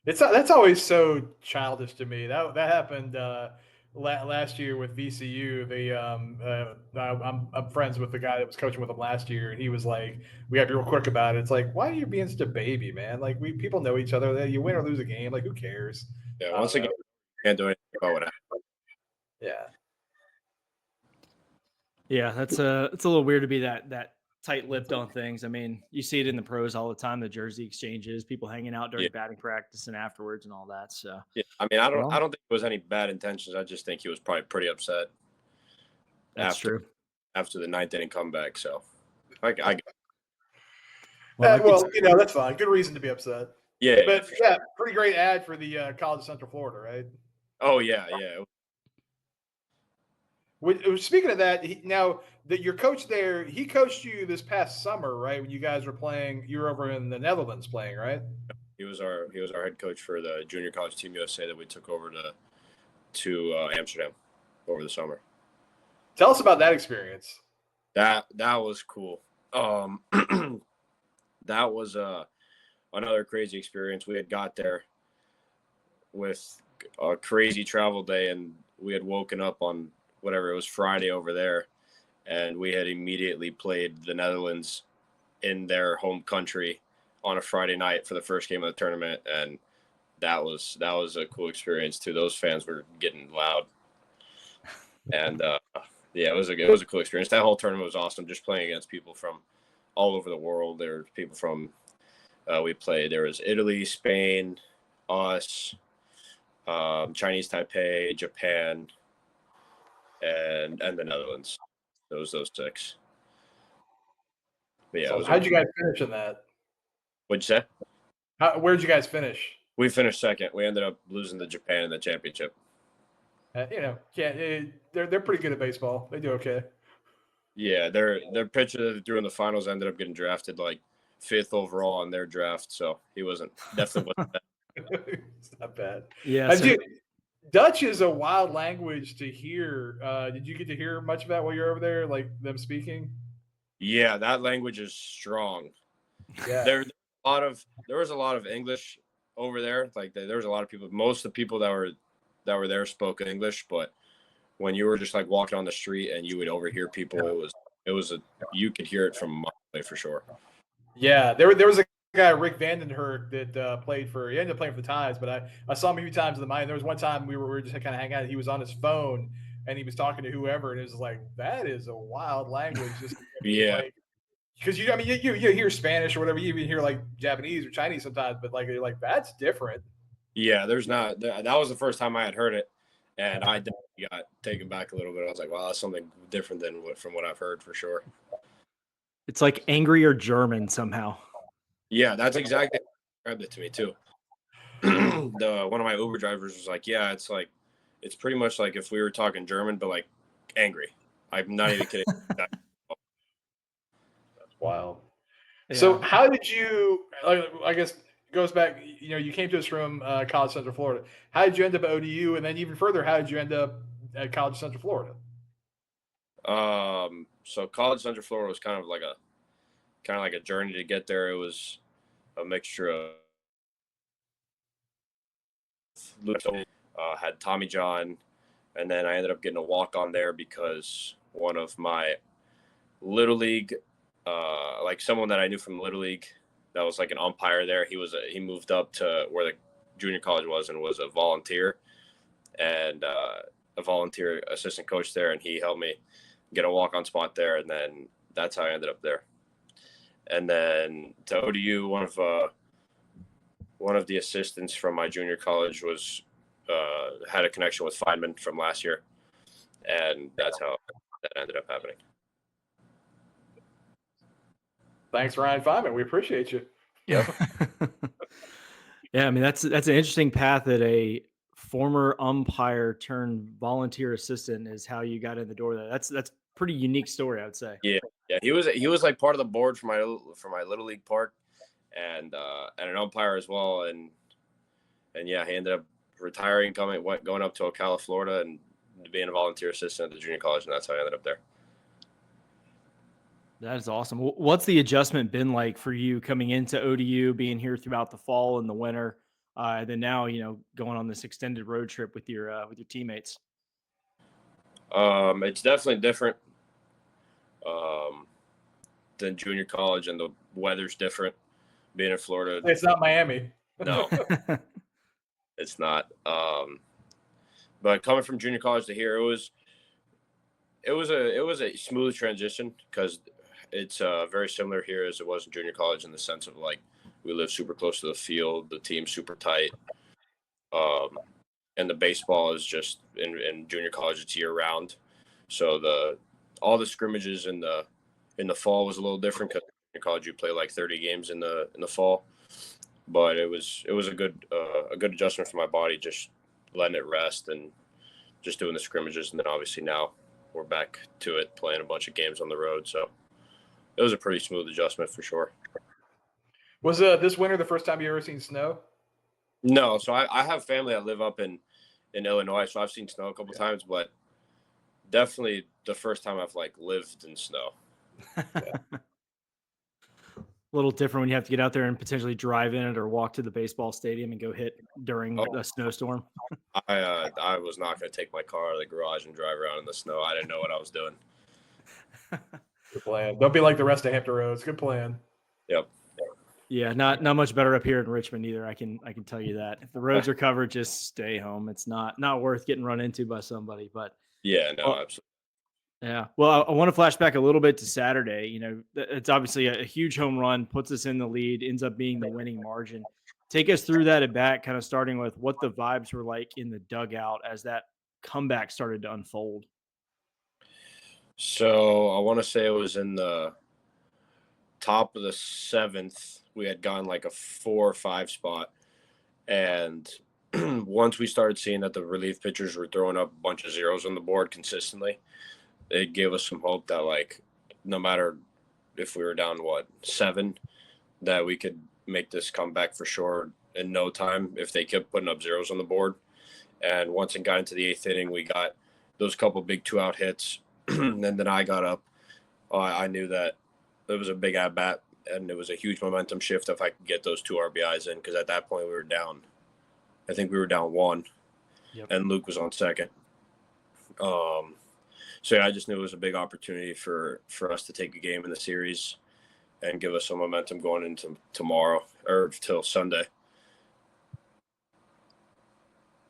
that's always so childish to me. That happened last year with VCU. They I'm friends with the guy that was coaching with them last year, and he was like, we got to be real quick about it. It's like, why are you being such a baby, man? Like, people know each other. You win or lose a game, like, who cares? yeah, once again, can't do anything about what happened. Yeah. Yeah, it's a little weird to be that tight-lipped on things. I mean, you see it in the pros all the time, the jersey exchanges, people hanging out during batting practice and afterwards and all that. So yeah, I mean, I don't think it was any bad intentions. I just think he was probably pretty upset. That's true. After the 9th inning comeback, so I Well, that's fine. Good reason to be upset. Yeah, but yeah, pretty great ad for the College of Central Florida, right? Oh yeah. Speaking of that, now that your coach there, he coached you this past summer, right? When you guys were playing, you were over in the Netherlands playing, right? He was our head coach for the junior college team USA that we took over to Amsterdam over the summer. Tell us about that experience. That was cool. That was another crazy experience. We had got there with a crazy travel day, and we had woken up on whatever, it was Friday over there, and we had immediately played the Netherlands in their home country on a Friday night for the first game of the tournament, and that was a cool experience too. Those fans were getting loud, and yeah, it was a cool experience. That whole tournament was awesome. Just playing against people from all over the world. There were people from there was Italy, Spain, us, Chinese Taipei, Japan, and the Netherlands. Those 6. But yeah, so how'd you guys finish in that? What'd you say? Where'd you guys finish? We finished second. We ended up losing to Japan in the championship. They're pretty good at baseball. They do okay. Yeah, their pitcher that threw in the finals ended up getting drafted like 5th overall in their draft, so he definitely wasn't bad. It's not bad. Yeah. Dutch is a wild language to hear. Did you get to hear much of that while you're over there, like them speaking? Yeah, that language is strong. Yeah. There was a lot of English over there. Like there was a lot of people. Most of the people that were there spoke English, but when you were just like walking on the street and you would overhear people, you could hear it from a mile away for sure. Yeah, there was a guy Rick Vandenherk that he ended up playing for the Tides, but I saw him a few times in the mine. There was one time we were just kind of hanging out. He was on his phone and he was talking to whoever, and it was like, that is a wild language. Just Yeah. like, because you hear Spanish or whatever, you even hear like Japanese or Chinese sometimes, but like you're like, that's different. Yeah, that was the first time I had heard it, and I definitely got taken back a little bit. I was like, wow, that's something different from what I've heard for sure. It's like angry or German somehow. Yeah, that's exactly how they described it to me too. One of my Uber drivers was like, yeah, it's pretty much like if we were talking German, but like angry. I'm not even kidding. That's wild. Yeah. So how did you, I guess it goes back, you came to us from College Central Florida. How did you end up at ODU? And then even further, how did you end up at College Central Florida? So College Central Florida was kind of like a journey to get there. It was a mixture of had Tommy John, and then I ended up getting a walk on there because one of my Little League, like someone that I knew from Little League that was like an umpire there. He moved up to where the junior college was and was a volunteer and a volunteer assistant coach there, and he helped me get a walk-on spot there, and then that's how I ended up there. And then to ODU, one of the assistants from my junior college was had a connection with Feynman from last year, and that's how that ended up happening. Thanks, Ryan Feynman. We appreciate you. Yep. Yeah, I mean that's an interesting path that a former umpire turned volunteer assistant is how you got in the door there. That's pretty unique story, I would say. Yeah. He was like part of the board for my Little League part, and an umpire as well, and yeah, he ended up retiring, going up to Ocala, Florida, and being a volunteer assistant at the junior college, and that's how I ended up there. That is awesome. What's the adjustment been like for you coming into ODU, being here throughout the fall and the winter, then now going on this extended road trip with your teammates? It's definitely different than junior college, and the weather's different. Being in Florida, It's not Miami. No, it's not. But coming from junior college to here, it was a smooth transition because it's very similar here as it was in junior college in the sense of like we live super close to the field, the team's super tight, and the baseball is just in junior college it's year round. So all the scrimmages in the fall was a little different because in college you play like 30 games in the fall, but it was a good adjustment for my body, just letting it rest and just doing the scrimmages, and then obviously now we're back to it, playing a bunch of games on the road. So it was a pretty smooth adjustment for sure. Was this winter the first time you ever seen snow? No, so I have family that live up in Illinois, so I've seen snow a couple times, but definitely the first time I've like lived in snow. Yeah. A little different when you have to get out there and potentially drive in it or walk to the baseball stadium and go hit during a snowstorm. I was not going to take my car out of the garage and drive around in the snow. I didn't know what I was doing. Good plan. Don't be like the rest of Hampton Roads. Good plan. Yep. Yeah, not much better up here in Richmond either. I can tell you that. If the roads are covered, just stay home. It's not worth getting run into by somebody. But yeah, no, absolutely. Yeah. Well, I want to flash back a little bit to Saturday. It's obviously a huge home run, puts us in the lead, ends up being the winning margin. Take us through that at bat, kind of starting with what the vibes were like in the dugout as that comeback started to unfold. So I want to say it was in the top of the seventh. We had gone like a 4 or 5 spot. And once we started seeing that the relief pitchers were throwing up a bunch of zeros on the board consistently, it gave us some hope that like no matter if we were down 7, that we could make this comeback for sure in no time if they kept putting up zeros on the board. And once it got into the 8th inning, we got those couple big 2-out hits, and then I got up. I knew that it was a big at bat, and it was a huge momentum shift if I could get those 2 RBIs in, because at that point we were down. I think we were down 1, and Luke was on second. So yeah, I just knew it was a big opportunity for us to take a game in the series. and give us some momentum going into tomorrow or till Sunday.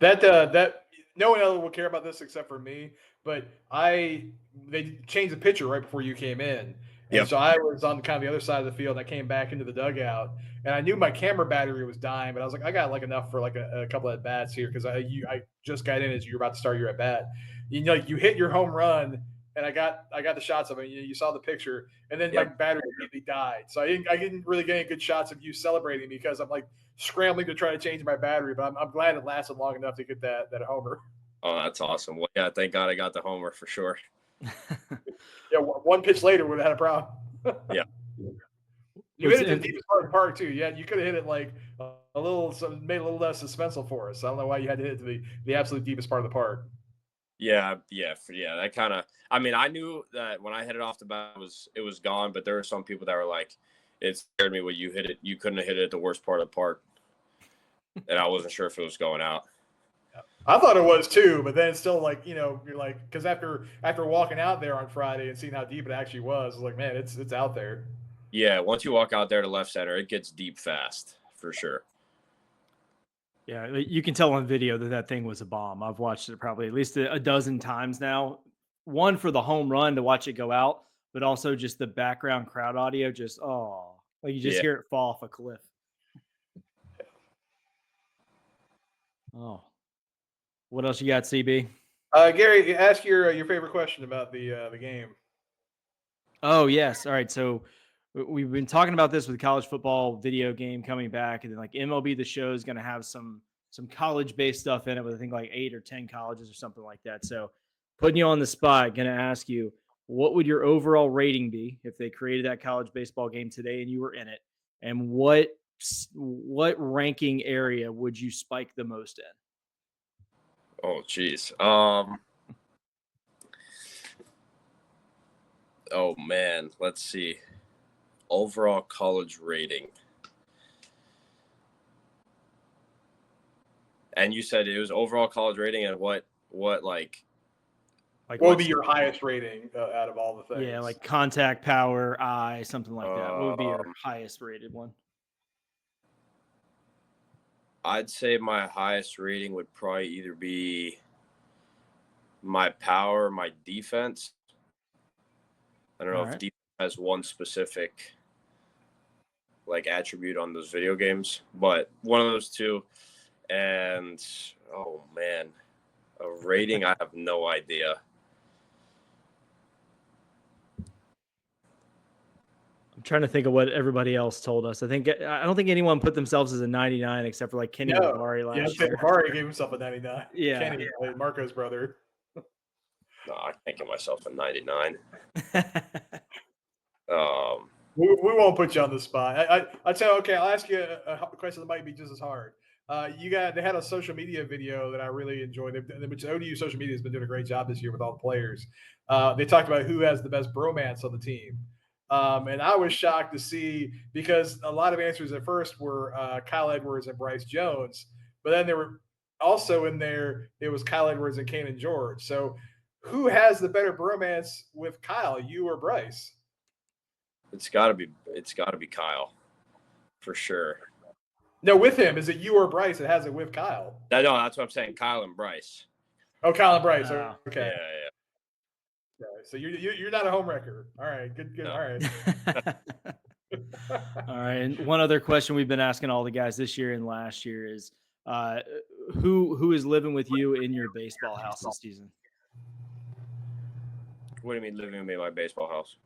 That no one else will care about this except for me. But they changed the pitcher right before you came in, and so I was on kind of the other side of the field. And I came back into the dugout, and I knew my camera battery was dying, but I was like, I got like enough for like a couple of at bats here because I just got in as you're about to start your at bat. You know, you hit your home run, and I got the shots of it. You saw the picture, and then my battery immediately died. So I didn't really get any good shots of you celebrating because I'm like scrambling to try to change my battery. But I'm glad it lasted long enough to get that homer. Oh, that's awesome. Well, yeah, thank God I got the homer for sure. Yeah, one pitch later would have had a problem. Yeah. You hit it to the deepest part of the park too. Yeah, you could have hit it like a little, made it a little less suspenseful for us. I don't know why you had to hit it to the absolute deepest part of the park. Yeah. That kind of. I mean, I knew that when I hit it off the bat, it was gone. But there were some people that were like, "It scared me when you hit it. You couldn't have hit it at the worst part of the park," and I wasn't sure if it was going out. I thought it was too, but then it's still like, you know, you're like, because after walking out there on Friday and seeing how deep it actually was, like, man, it's out there. Yeah, once you walk out there to left center, it gets deep fast for sure. Yeah, you can tell on video that thing was a bomb. I've watched it probably at least a dozen times now. One for the home run to watch it go out, but also just the background crowd audio. Just like you just hear it fall off a cliff. Oh. What else you got, CB? Gary, ask your favorite question about the game. Oh, yes. All right. So we've been talking about this with college football video game coming back, and then like MLB The Show is going to have some college-based stuff in it with I think like 8 or 10 colleges or something like that. So putting you on the spot, going to ask you, what would your overall rating be if they created that college baseball game today and you were in it? And what ranking area would you spike the most in? Oh, geez. Oh, man. Let's see. Overall college rating. And you said it was overall college rating, and what like what would be your highest rating out of all the things? Yeah, like contact power, eye, something like that. What would be your highest rated one? I'd say my highest rating would probably either be my power, or my defense. I don't know if defense has one specific like attribute on those video games, but one of those two. And oh man, a rating, I have no idea. I'm trying to think of what everybody else told us. I don't think anyone put themselves as a 99 except for like Kenny Lavari last year. Lavari gave himself a 99. Yeah. Kenny, Marco's brother. No, I can't give myself a 99. We won't put you on the spot. I tell you, okay, I'll ask you a question that might be just as hard. They had a social media video that I really enjoyed, which ODU social media has been doing a great job this year with all the players. They talked about who has the best bromance on the team. And I was shocked to see, because a lot of answers at first were Kyle Edwards and Bryce Jones, but then there were also in there, it was Kyle Edwards and Kainen Jorge. So who has the better bromance with Kyle, you or Bryce? It's gotta be Kyle, for sure. No, with him. Is it you or Bryce that has it with Kyle? No, that's what I'm saying. Kyle and Bryce. Oh, Kyle and Bryce. Okay. Yeah. So you're not a home wrecker. All right. Good. No. All right. All right. And one other question we've been asking all the guys this year and last year is, who is living with you in your baseball house this season? What do you mean living with me in my baseball house?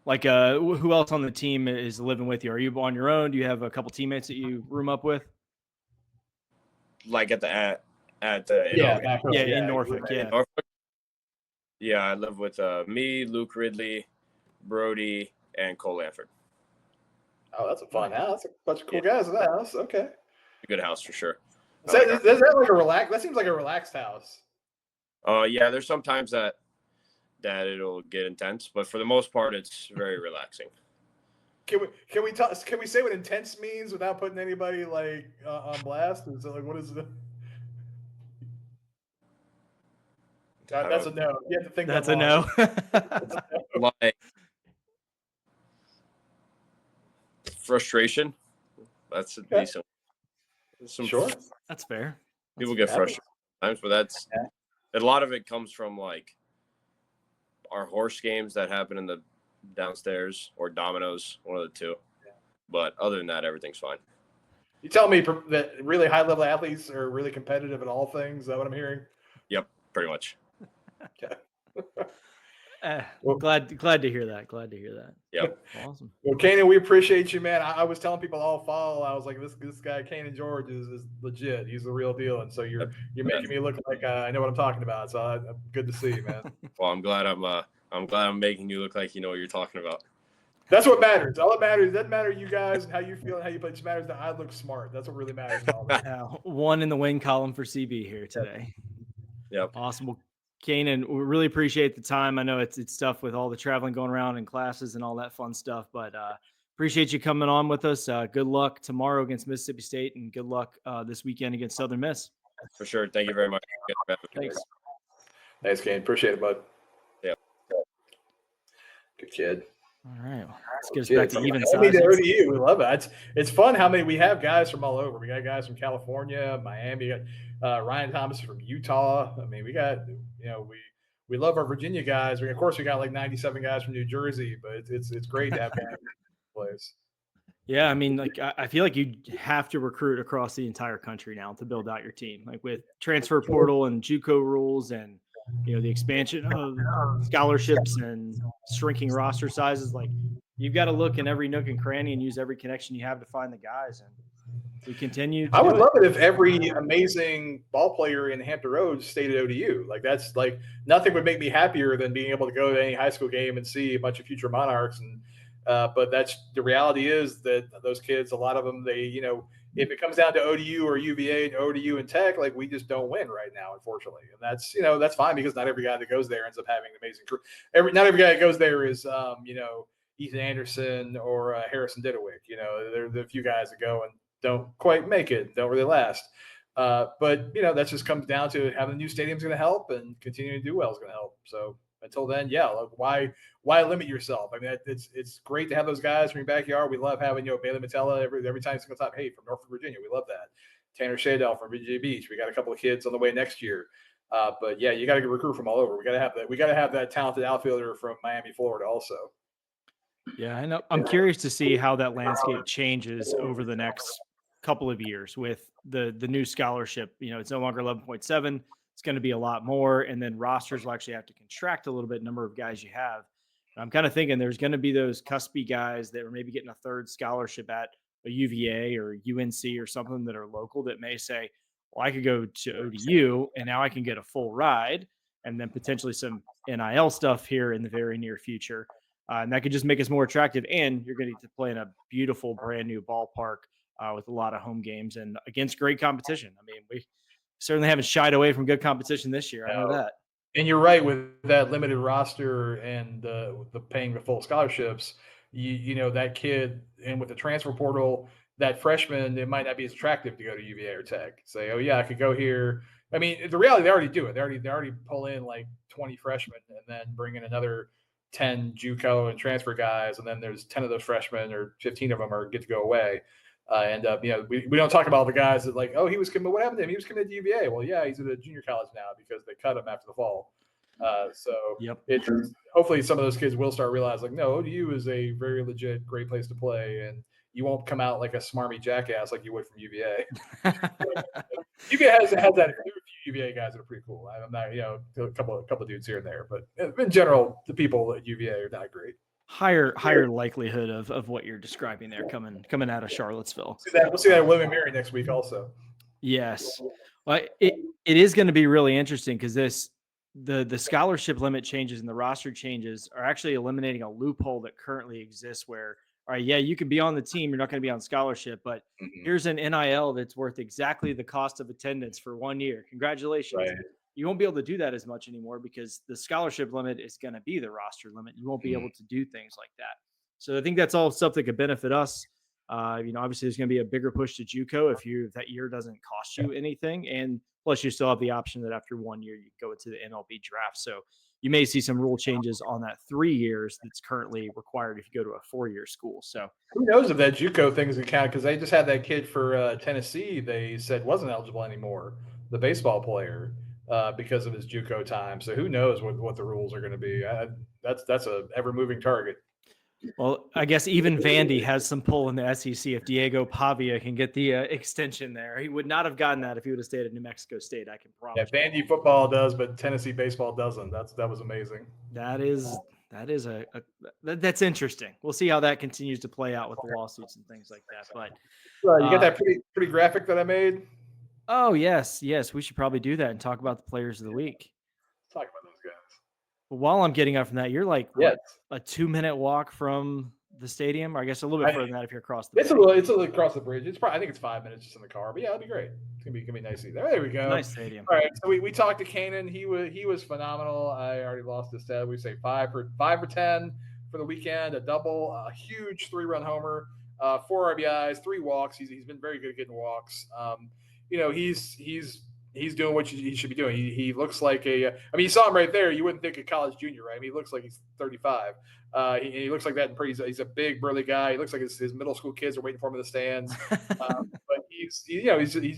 Like, who else on the team is living with you? Are you on your own? Do you have a couple teammates that you room up with? Like in Norfolk. Yeah. In Norfolk? Yeah, I live with me, Luke Ridley, Brody, and Cole Lanford. Oh, that's a fun house. That's a bunch of cool guys in that house. Okay. A good house for sure. Is that like a relaxed? That seems like a relaxed house. Yeah, there's sometimes that it'll get intense, but for the most part, it's very relaxing. Can we say what intense means without putting anybody like on blast? Is it like, what is it? That's a no. You have to think. That's a no. frustration. That's a decent. Sure. That's fair. People get frustrated sometimes, but a lot of it comes from like our horse games that happen in the downstairs or dominoes, one of the two. But other than that, everything's fine. You tell me that really high-level athletes are really competitive at all things. Is that what I'm hearing? Yep, pretty much. Okay. Glad to hear that. Glad to hear that. Yep. Awesome. Well, Kainen, we appreciate you, man. I was telling people all fall. I was like, this guy Kainen Jorge is legit. He's the real deal, and so you're making me look like I know what I'm talking about. So good to see you, man. Well, I'm glad I'm making you look like you know what you're talking about. That's what matters. All that matters. It doesn't matter you guys and how you feel and how you play. It just matters that I look smart. That's what really matters. One in the win column for CB here today. Yep. Awesome. Well, Kainen, we really appreciate the time. I know it's tough with all the traveling going around and classes and all that fun stuff, but appreciate you coming on with us. Good luck tomorrow against Mississippi State, and good luck this weekend against Southern Miss. For sure. Thank you very much. Thanks. Thanks, Kainen. Appreciate it, bud. Yeah. Good kid. All right. Let's get us back to even size. ODU. We love it. It's fun how many we have guys from all over. We got guys from California, Miami. We got Ryan Thomas from Utah. I mean, we got we love our Virginia guys. Of course, we got like 97 guys from New Jersey, but it's great to have guys in the place. Yeah, I mean, like I feel like you have to recruit across the entire country now to build out your team, like with transfer portal and JUCO rules and the expansion of scholarships and shrinking roster sizes. Like you've got to look in every nook and cranny and use every connection you have to find the guys. And we continue. I would love it if every amazing ball player in Hampton Roads stayed at ODU. Like that's like nothing would make me happier than being able to go to any high school game and see a bunch of future Monarchs. And but that's the reality is that those kids, a lot of them, they if it comes down to ODU or UVA and ODU and Tech, like we just don't win right now, unfortunately. And that's, that's fine because not every guy that goes there ends up having an amazing career. Not every guy that goes there is, Ethan Anderson or Harrison Didewick. There are the few guys that go and don't quite make it, don't really last. But that just comes down to having a new stadium is going to help and continuing to do well is going to help. So until then, why limit yourself? I mean, it's great to have those guys from your backyard. We love having Bailey Matella every time single time. Hey, from Norfolk, Virginia, we love that. Tanner Shadell from Virginia Beach. We got a couple of kids on the way next year. But yeah, you got to get recruit from all over. We got to have that. We got to have that talented outfielder from Miami, Florida, also. Yeah, I know. I'm curious to see how that landscape changes over the next couple of years with the new scholarship. It's no longer 11.7. It's going to be a lot more. And then rosters will actually have to contract a little bit, number of guys you have. And I'm kind of thinking there's going to be those cuspy guys that are maybe getting a third scholarship at a UVA or UNC or something that are local that may say, well, I could go to ODU and now I can get a full ride and then potentially some NIL stuff here in the very near future. And that could just make us more attractive. And you're going to get to play in a beautiful, brand new ballpark with a lot of home games and against great competition. I mean, we certainly haven't shied away from good competition this year. I know that. And you're right with that limited roster and the paying the full scholarships. That kid, and with the transfer portal, that freshman, it might not be as attractive to go to UVA or Tech. Say, oh yeah, I could go here. I mean, the reality, they already do it. They already pull in like 20 freshmen and then bring in another 10 JUCO and transfer guys, and then there's 10 of those freshmen or 15 of them get to go away. We don't talk about the guys that like, oh, he was committed. What happened to him? He was committed to UVA. Well, yeah, he's at a junior college now because they cut him after the fall. Hopefully some of those kids will start realizing, like, no, ODU is a very legit, great place to play, and you won't come out like a smarmy jackass like you would from UVA. UVA has that. There are a few UVA guys that are pretty cool. I'm not, a couple of dudes here and there, but in general, the people at UVA are not great. Higher likelihood of what you're describing there coming out of Charlottesville. We'll see that at William & Mary next week also. Yes. Well, it is going to be really interesting because the scholarship limit changes and the roster changes are actually eliminating a loophole that currently exists where, all right, yeah, you can be on the team, you're not going to be on scholarship, but here's an NIL that's worth exactly the cost of attendance for 1 year. Congratulations. Right. You won't be able to do that as much anymore because the scholarship limit is going to be the roster limit. You won't be able to do things like that. So I think that's all stuff that could benefit us. Obviously there's going to be a bigger push to JUCO if that year doesn't cost you anything. And plus you still have the option that after 1 year, you go into the MLB draft. So you may see some rule changes on that 3 years that's currently required if you go to a 4-year school. So who knows if that JUCO thing is going to count, because they just had that kid for Tennessee. They said wasn't eligible anymore, the baseball player, because of his JUCO time. So who knows what the rules are going to be? That's a ever moving target. well, I guess even Vandy has some pull in the SEC. If Diego Pavia can get the extension there, he would not have gotten that if he would have stayed at New Mexico State. I can promise. Yeah, Vandy football does, but Tennessee baseball doesn't. That was amazing. That's interesting. We'll see how that continues to play out with the lawsuits and things like that. But You got that pretty graphic that I made. Oh yes, we should probably do that and talk about the players of the week. Let's talk about those guys. But while I'm getting up from that, you're like Yes. a 2-minute walk from the stadium, or I guess a little bit further than that if you're across the. It's a little across the bridge. It's probably, I think it's 5 minutes just in the car, but yeah, it'll be great. It's gonna be nice. There we go. Nice stadium. All right, so we talked to Kainen. He was phenomenal. I already lost his stat. We say 5 for 10 for the weekend, a double, a huge 3-run homer, 4 RBIs, 3 walks. He's been very good at getting walks. He's doing what he should be doing. He looks like you saw him right there. You wouldn't think a college junior, right? I mean, he looks like he's 35. He looks like that. He's a big, burly guy. He looks like his middle school kids are waiting for him in the stands. But he's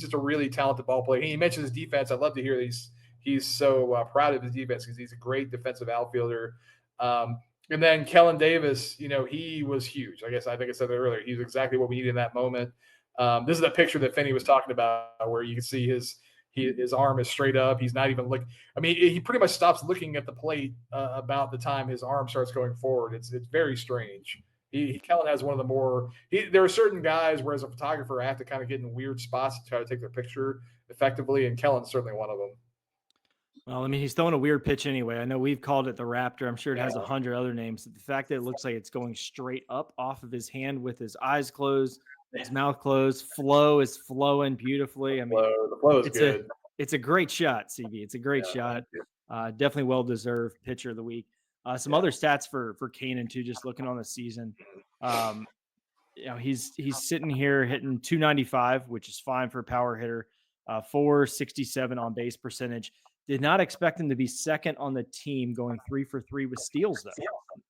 just a really talented ball player. He mentioned his defense. I'd love to hear that he's so proud of his defense because he's a great defensive outfielder. And then Kellen Davis, he was huge. I think I said that earlier. He's exactly what we needed in that moment. This is a picture that Finney was talking about where you can see his arm is straight up. He's not even looking. I mean, he pretty much stops looking at the plate about the time his arm starts going forward. It's very strange. Kellen has one of the more. There are certain guys where as a photographer I have to kind of get in weird spots to try to take their picture effectively, and Kellen's certainly one of them. Well, I mean, he's throwing a weird pitch anyway. I know we've called it the Raptor. I'm sure it has 100 other names. The fact that it looks like it's going straight up off of his hand with his eyes closed, his mouth closed, flow is flowing beautifully. I mean, the flow is good. It's a great shot, CB. It's a great shot. Definitely well-deserved pitcher of the week. Some other stats for Kainen too, just looking on the season. He's sitting here hitting 295, which is fine for a power hitter. 467 on base percentage. Did not expect him to be second on the team, going 3 for 3 with steals though.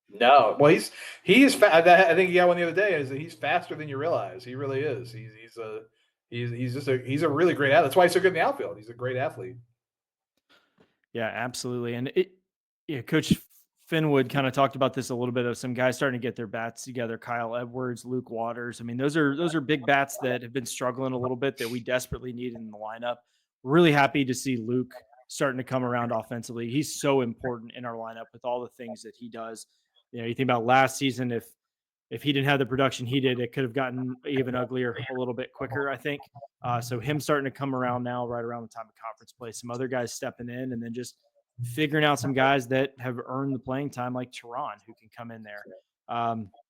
No, well, he's fast. I think he got one the other day. Is that he's faster than you realize. He really is. He's a really great athlete. That's why he's so good in the outfield. He's a great athlete. Yeah, absolutely. And Coach Finwood kind of talked about this a little bit of some guys starting to get their bats together. Kyle Edwards, Luke Waters. I mean, those are big bats that have been struggling a little bit that we desperately need in the lineup. Really happy to see Luke starting to come around offensively. He's so important in our lineup with all the things that he does. You think about last season, if he didn't have the production he did, it could have gotten even uglier a little bit quicker, I think. So him starting to come around now, right around the time of conference play, some other guys stepping in, and then just figuring out some guys that have earned the playing time, like Tehran, who can come in there.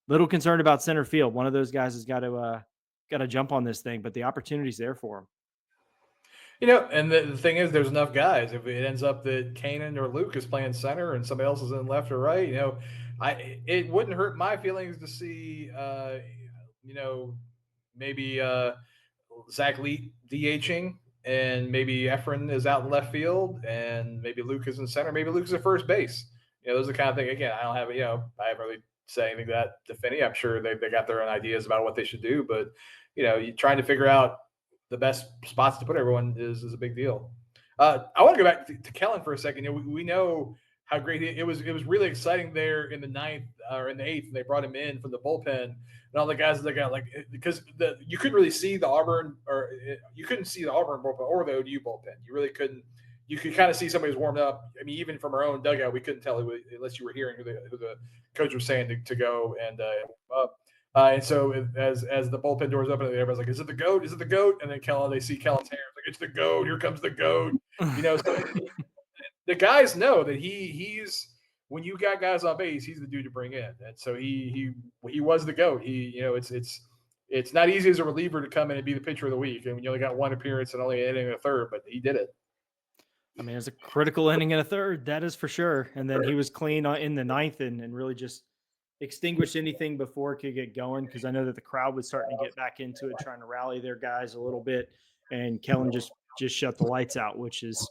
Little concerned about center field. One of those guys has got to jump on this thing, but the opportunity's there for him. And the thing is, there's enough guys. If it ends up that Kainen or Luke is playing center and somebody else is in left or right, it wouldn't hurt my feelings to see, maybe Zach Lee DHing, and maybe Efren is out in left field, and maybe Luke is in center. Maybe Luke is at first base. Those are the kind of thing. Again, I don't have I haven't really said anything to that to Finney. I'm sure they got their own ideas about what they should do, but you trying to figure out the best spots to put everyone is a big deal. I want to go back to Kellen for a second. We know how great it was. It was really exciting there in the 9th or in the 8th, and they brought him in from the bullpen, and all the guys that got because you couldn't really see the Auburn, or you couldn't see the Auburn bullpen or the ODU bullpen. You really couldn't. You could kind of see somebody was warmed up. I mean, even from our own dugout, we couldn't tell unless you were hearing who the coach was saying to go and up. And so as the bullpen doors open, everybody's like, "Is it the GOAT? Is it the GOAT?" And then they see Kellen's hair, like, "It's the GOAT. Here comes the GOAT." So the guys know that he's when you got guys on base, he's the dude to bring in. And so he was the GOAT. It's not easy as a reliever to come in and be the pitcher of the week. And when you only got one appearance and only an inning and a third, but he did it. I mean, it was a critical inning and a third, that is for sure. And then he was clean in the 9th and really just extinguished anything before it could get going, because I know that the crowd was starting to get back into it, trying to rally their guys a little bit. And Kellen just shut the lights out, which is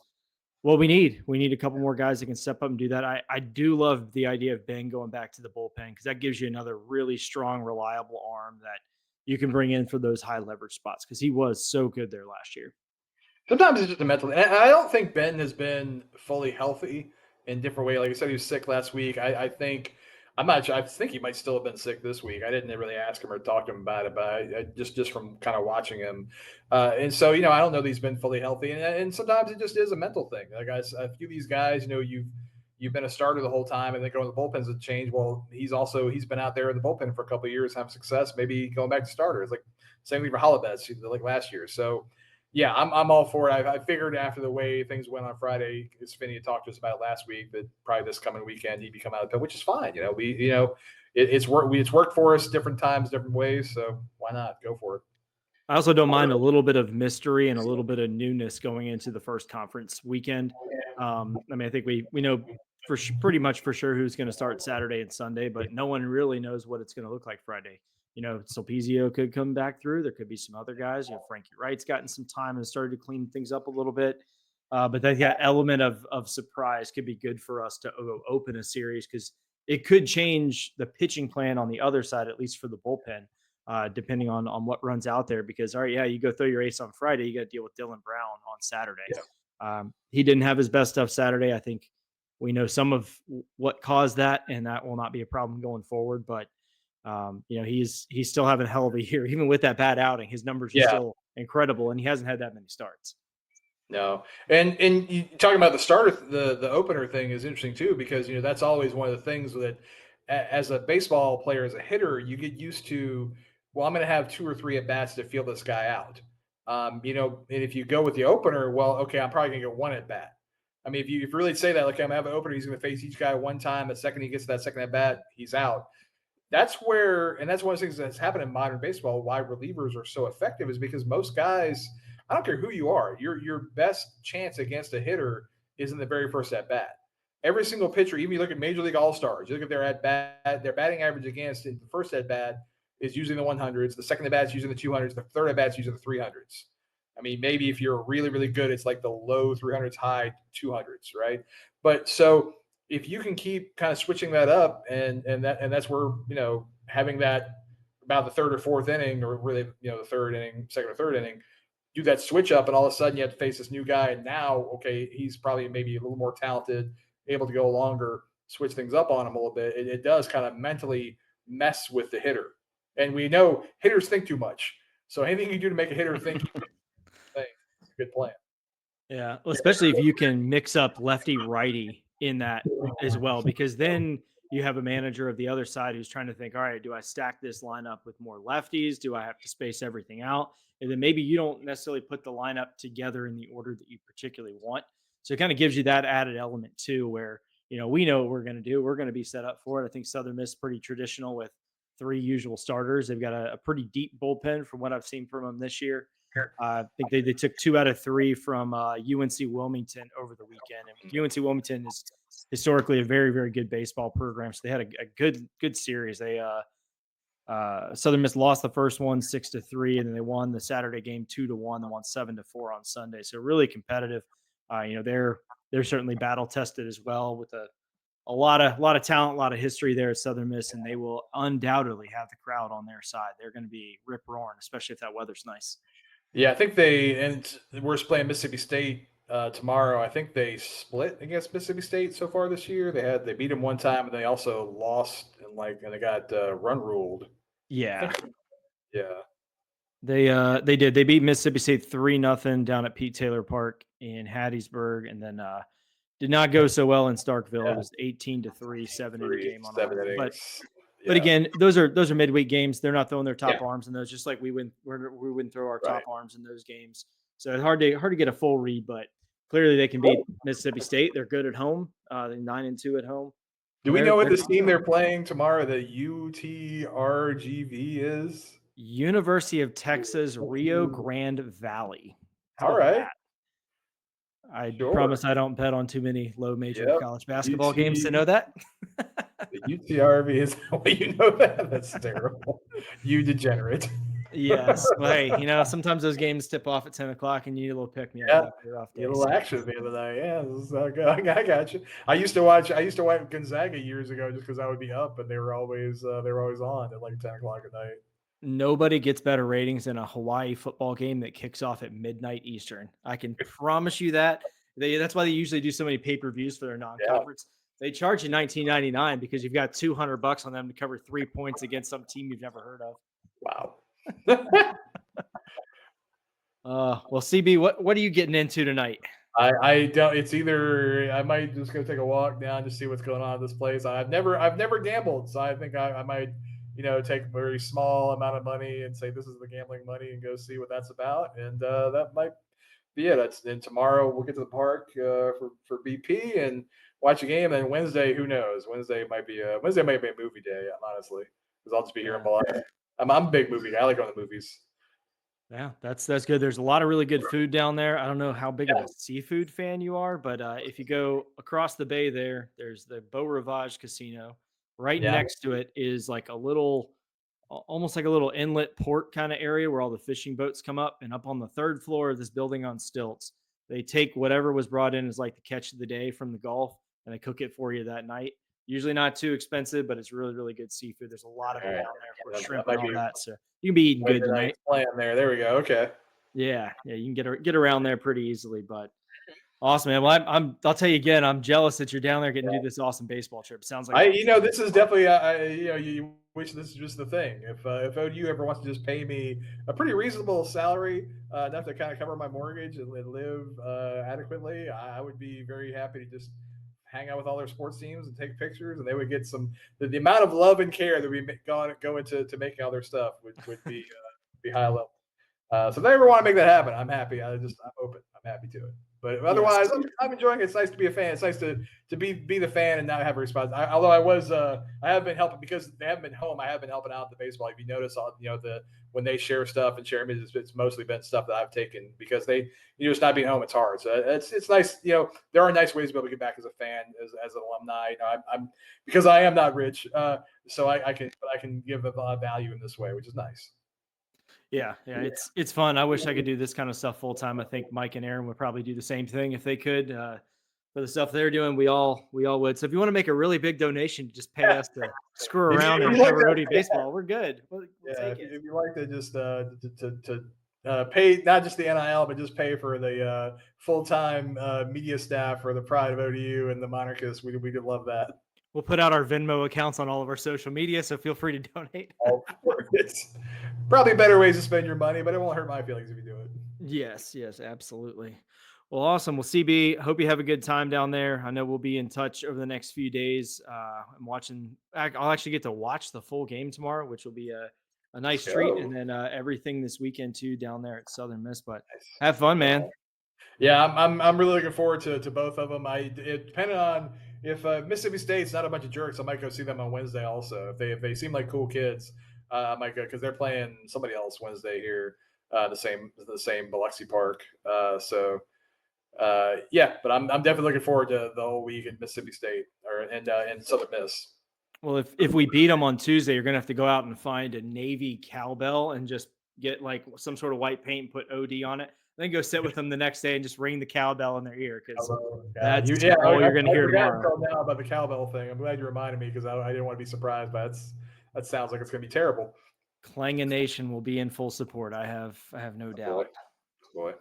Well, we need a couple more guys that can step up and do that. I do love the idea of Ben going back to the bullpen because that gives you another really strong, reliable arm that you can bring in for those high leverage spots because he was so good there last year. Sometimes it's just a mental. And I don't think Ben has been fully healthy in different way. Like I said, he was sick last week. I think I'm not sure. I think he might still have been sick this week. I didn't really ask him or talk to him about it, but I just from kind of watching him, and so I don't know that he's been fully healthy. And sometimes it just is a mental thing. Like a few of these guys, you've been a starter the whole time, and then going to the bullpens have changed. Well, he's been out there in the bullpen for a couple of years, having success. Maybe going back to starters, like same thing for Holibets, like last year. So. Yeah, I'm all for it. I figured after the way things went on Friday, as Finney had talked to us about last week, that probably this coming weekend he'd be coming out of the pit, which is fine. It's worked for us different times, different ways. So why not go for it? I also don't mind a little bit of mystery and a little bit of newness going into the first conference weekend. I mean, I think we know pretty much for sure who's going to start Saturday and Sunday, but no one really knows what it's going to look like Friday. Sulpizio could come back through. There could be some other guys. Frankie Wright's gotten some time and started to clean things up a little bit. But that element of surprise could be good for us to open a series because it could change the pitching plan on the other side, at least for the bullpen. Depending on what runs out there, because all right, yeah, you go throw your ace on Friday, you got to deal with Dylan Brown on Saturday. Yeah. He didn't have his best stuff Saturday. I think we know some of what caused that, and that will not be a problem going forward. But he's still having a hell of a year, even with that bad outing. His numbers are still incredible, and he hasn't had that many starts. No, and you talking about the starter, the opener thing is interesting too, because that's always one of the things that, as a baseball player, as a hitter, you get used to. Well, I'm going to have 2 or 3 at bats to feel this guy out. And if you go with the opener, well, okay, I'm probably going to get 1 at bat. I mean, if you really say that, like I'm going to have an opener, he's going to face each guy one time. The second he gets that second at bat, he's out. That's where, and that's one of the things that's happened in modern baseball. Why relievers are so effective is because most guys, I don't care who you are, your best chance against a hitter is in the very first at bat. Every single pitcher, even you look at Major League All-Stars, you look at their at bat, their batting average against in the first at bat is using the 100s, the second at bat is using the 200s, the third at bat is using the 300s. I mean, maybe if you're really, really good, it's like the low 300s, high 200s, right? But so if you can keep kind of switching that up, and that's where having that about the third or fourth inning, or really the third inning, second or third inning, do that switch up, and all of a sudden you have to face this new guy, and now he's probably maybe a little more talented, able to go longer, switch things up on him a little bit. It does kind of mentally mess with the hitter, and we know hitters think too much. So anything you do to make a hitter think, it's a good plan. Yeah, well, especially if you can mix up lefty righty in that as well, because then you have a manager of the other side who's trying to think, all right, do I stack this lineup with more lefties? Do I have to space everything out? And then maybe you don't necessarily put the lineup together in the order that you particularly want. So it kind of gives you that added element too, where, we know what we're going to do. We're going to be set up for it. I think Southern Miss is pretty traditional with 3 usual starters. They've got a pretty deep bullpen from what I've seen from them this year. I think they took 2 out of 3 from UNC Wilmington over the weekend. And UNC Wilmington is historically a very, very good baseball program. So they had a good series. They Southern Miss lost the first one 6-3, and then they won the Saturday game 2-1. They won 7-4 on Sunday. So really competitive. They're certainly battle tested as well with a lot of talent, a lot of history there at Southern Miss, and they will undoubtedly have the crowd on their side. They're going to be rip roaring, especially if that weather's nice. Yeah, I think we're playing Mississippi State tomorrow. I think they split against Mississippi State so far this year. They beat them one time, and they also lost and they got run ruled. Yeah. Yeah. They did. They beat Mississippi State 3-0 down at Pete Taylor Park in Hattiesburg, and then did not go so well in Starkville. Yeah. It was 18-3, 7-inning game on 7 innings. But again, those are midweek games. They're not throwing their top arms in those, just like we wouldn't throw our top arms in those games. So it's hard to get a full read, but clearly they can beat Mississippi State. They're good at home. They're 9-2 at home. Do we know what this team they're playing tomorrow? The UTRGV is University of Texas Rio Grande Valley. All right. I promise I don't bet on too many low major college basketball games to know that. The UTRV is you know that. That's terrible. You degenerate. Yes. Well, hey, sometimes those games tip off at 10 o'clock and you need a little pick me up. Yeah. After a rough day. Get a little action at the end of the night. Yeah, this is, I got you. I used to watch Gonzaga years ago just because I would be up and they were always on at like 10 o'clock at night. Nobody gets better ratings than a Hawaii football game that kicks off at midnight Eastern. I can promise you that. That's why they usually do so many pay-per-views for their non-conference. Yeah. They charge you $19.99 because you've got $200 on them to cover 3 points against some team you've never heard of. Wow. Well, CB, what are you getting into tonight? I don't. It's either I might just go take a walk down to see what's going on at this place. I've never gambled, so I think I might take a very small amount of money and say this is the gambling money and go see what that's about, and that might be it. And tomorrow we'll get to the park for BP and watch a game. And Wednesday, who knows? Wednesday might be a movie day. Honestly, because I'll just be here in Biloxi. I'm a big movie guy. I like going to movies. Yeah, that's good. There's a lot of really good food down there. I don't know how big of a seafood fan you are, but if you go across the bay there's the Beau Rivage Casino. Right next to it is like almost like a little inlet port kind of area where all the fishing boats come up. And up on the third floor of this building on stilts, they take whatever was brought in as like the catch of the day from the Gulf, and they cook it for you that night. Usually not too expensive, but it's really, really good seafood. There's a lot of it down there for shrimp and all that. So you can be eating good tonight. Plan there we go. Okay. Yeah, you can get around there pretty easily. But awesome, man. Well, I'll tell you again, I'm jealous that you're down there getting to do this awesome baseball trip. Sounds like this is definitely you wish this is just the thing. If ODU ever wants to just pay me a pretty reasonable salary, enough to kind of cover my mortgage and live adequately, I would be very happy to just hang out with all their sports teams and take pictures, and they would get the amount of love and care that we go into making all their stuff would be high level. So if they ever want to make that happen, I'm happy. I'm open. I'm happy to it. But otherwise, yes. I'm enjoying it. It's nice to be a fan. It's nice to be the fan and not have a response. Although I have been helping because they haven't been home. I have been helping out the baseball. If you notice, when they share stuff and share images, it's mostly been stuff that I've taken because just not being home, it's hard. So it's nice. There are nice ways to be able to get back as a fan, as an alumni. I'm because I am not rich, so I can give a value in this way, which is nice. Yeah, it's fun. I wish I could do this kind of stuff full time. I think Mike and Aaron would probably do the same thing if they could. For the stuff they're doing, we all would. So if you want to make a really big donation, just pay us to screw around and cover ODU baseball. We're good. We'll take it. If you like to just to pay not just the NIL, but just pay for the full-time media staff for the Pride of ODU and the Monarchists, we would love that. We'll put out our Venmo accounts on all of our social media, so feel free to donate. It's probably better ways to spend your money, but it won't hurt my feelings if you do it. Yes, absolutely. Well, awesome. Well, CB, hope you have a good time down there. I know we'll be in touch over the next few days. I'll actually get to watch the full game tomorrow, which will be a nice treat. And then everything this weekend too down there at Southern Miss. But have fun, man. Yeah, I'm really looking forward to both of them. Depending on if Mississippi State's not a bunch of jerks, I might go see them on Wednesday also. If they seem like cool kids, I might go because they're playing somebody else Wednesday here, the same Biloxi Park. But I'm definitely looking forward to the whole week at Mississippi State and Southern Miss. Well, if we beat them on Tuesday, you're gonna have to go out and find a Navy cowbell and just get like some sort of white paint and put OD on it. Then go sit with them the next day and just ring the cowbell in their ear because that's all you're going to hear tomorrow. Now about the cowbell thing. I'm glad you reminded me because I didn't want to be surprised, but that sounds like it's going to be terrible. Klanga Nation will be in full support. I have no doubt. Boy.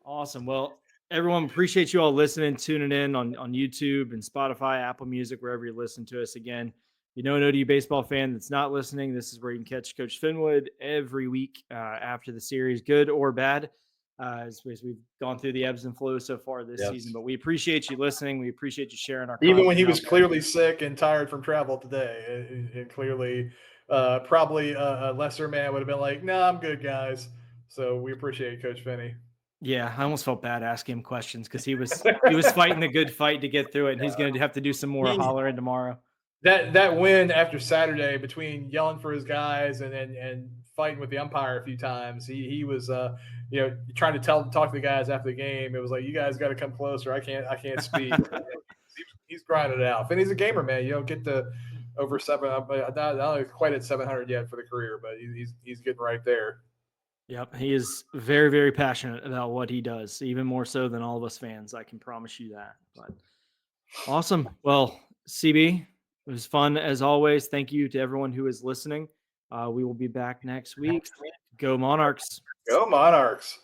Awesome. Well, everyone, appreciate you all listening, tuning in on YouTube and Spotify, Apple Music, wherever you listen to us. Again, an ODU baseball fan that's not listening, this is where you can catch Coach Finwood every week after the series, good or bad. As we've gone through the ebbs and flows so far this season, but we appreciate you listening. We appreciate you sharing our even when he was clearly sick and tired from travel today, and clearly probably a lesser man would have been like, "No, I'm good, guys." So we appreciate Coach Finney. Yeah, I almost felt bad asking him questions because he was fighting the good fight to get through it, and he's going to have to do some more hollering tomorrow. That win after Saturday, between yelling for his guys and fighting with the umpire a few times, he was trying to talk to the guys after the game. It was like, you guys got to come closer. I can't speak. He's grinding it out. And he's a gamer, man. You don't get to over 700. Not quite at 700 yet for the career, but he's getting right there. Yep, he is very, very passionate about what he does, even more so than all of us fans. I can promise you that. But awesome. Well, CB, it was fun as always. Thank you to everyone who is listening. We will be back next week. Go Monarchs. Go Monarchs.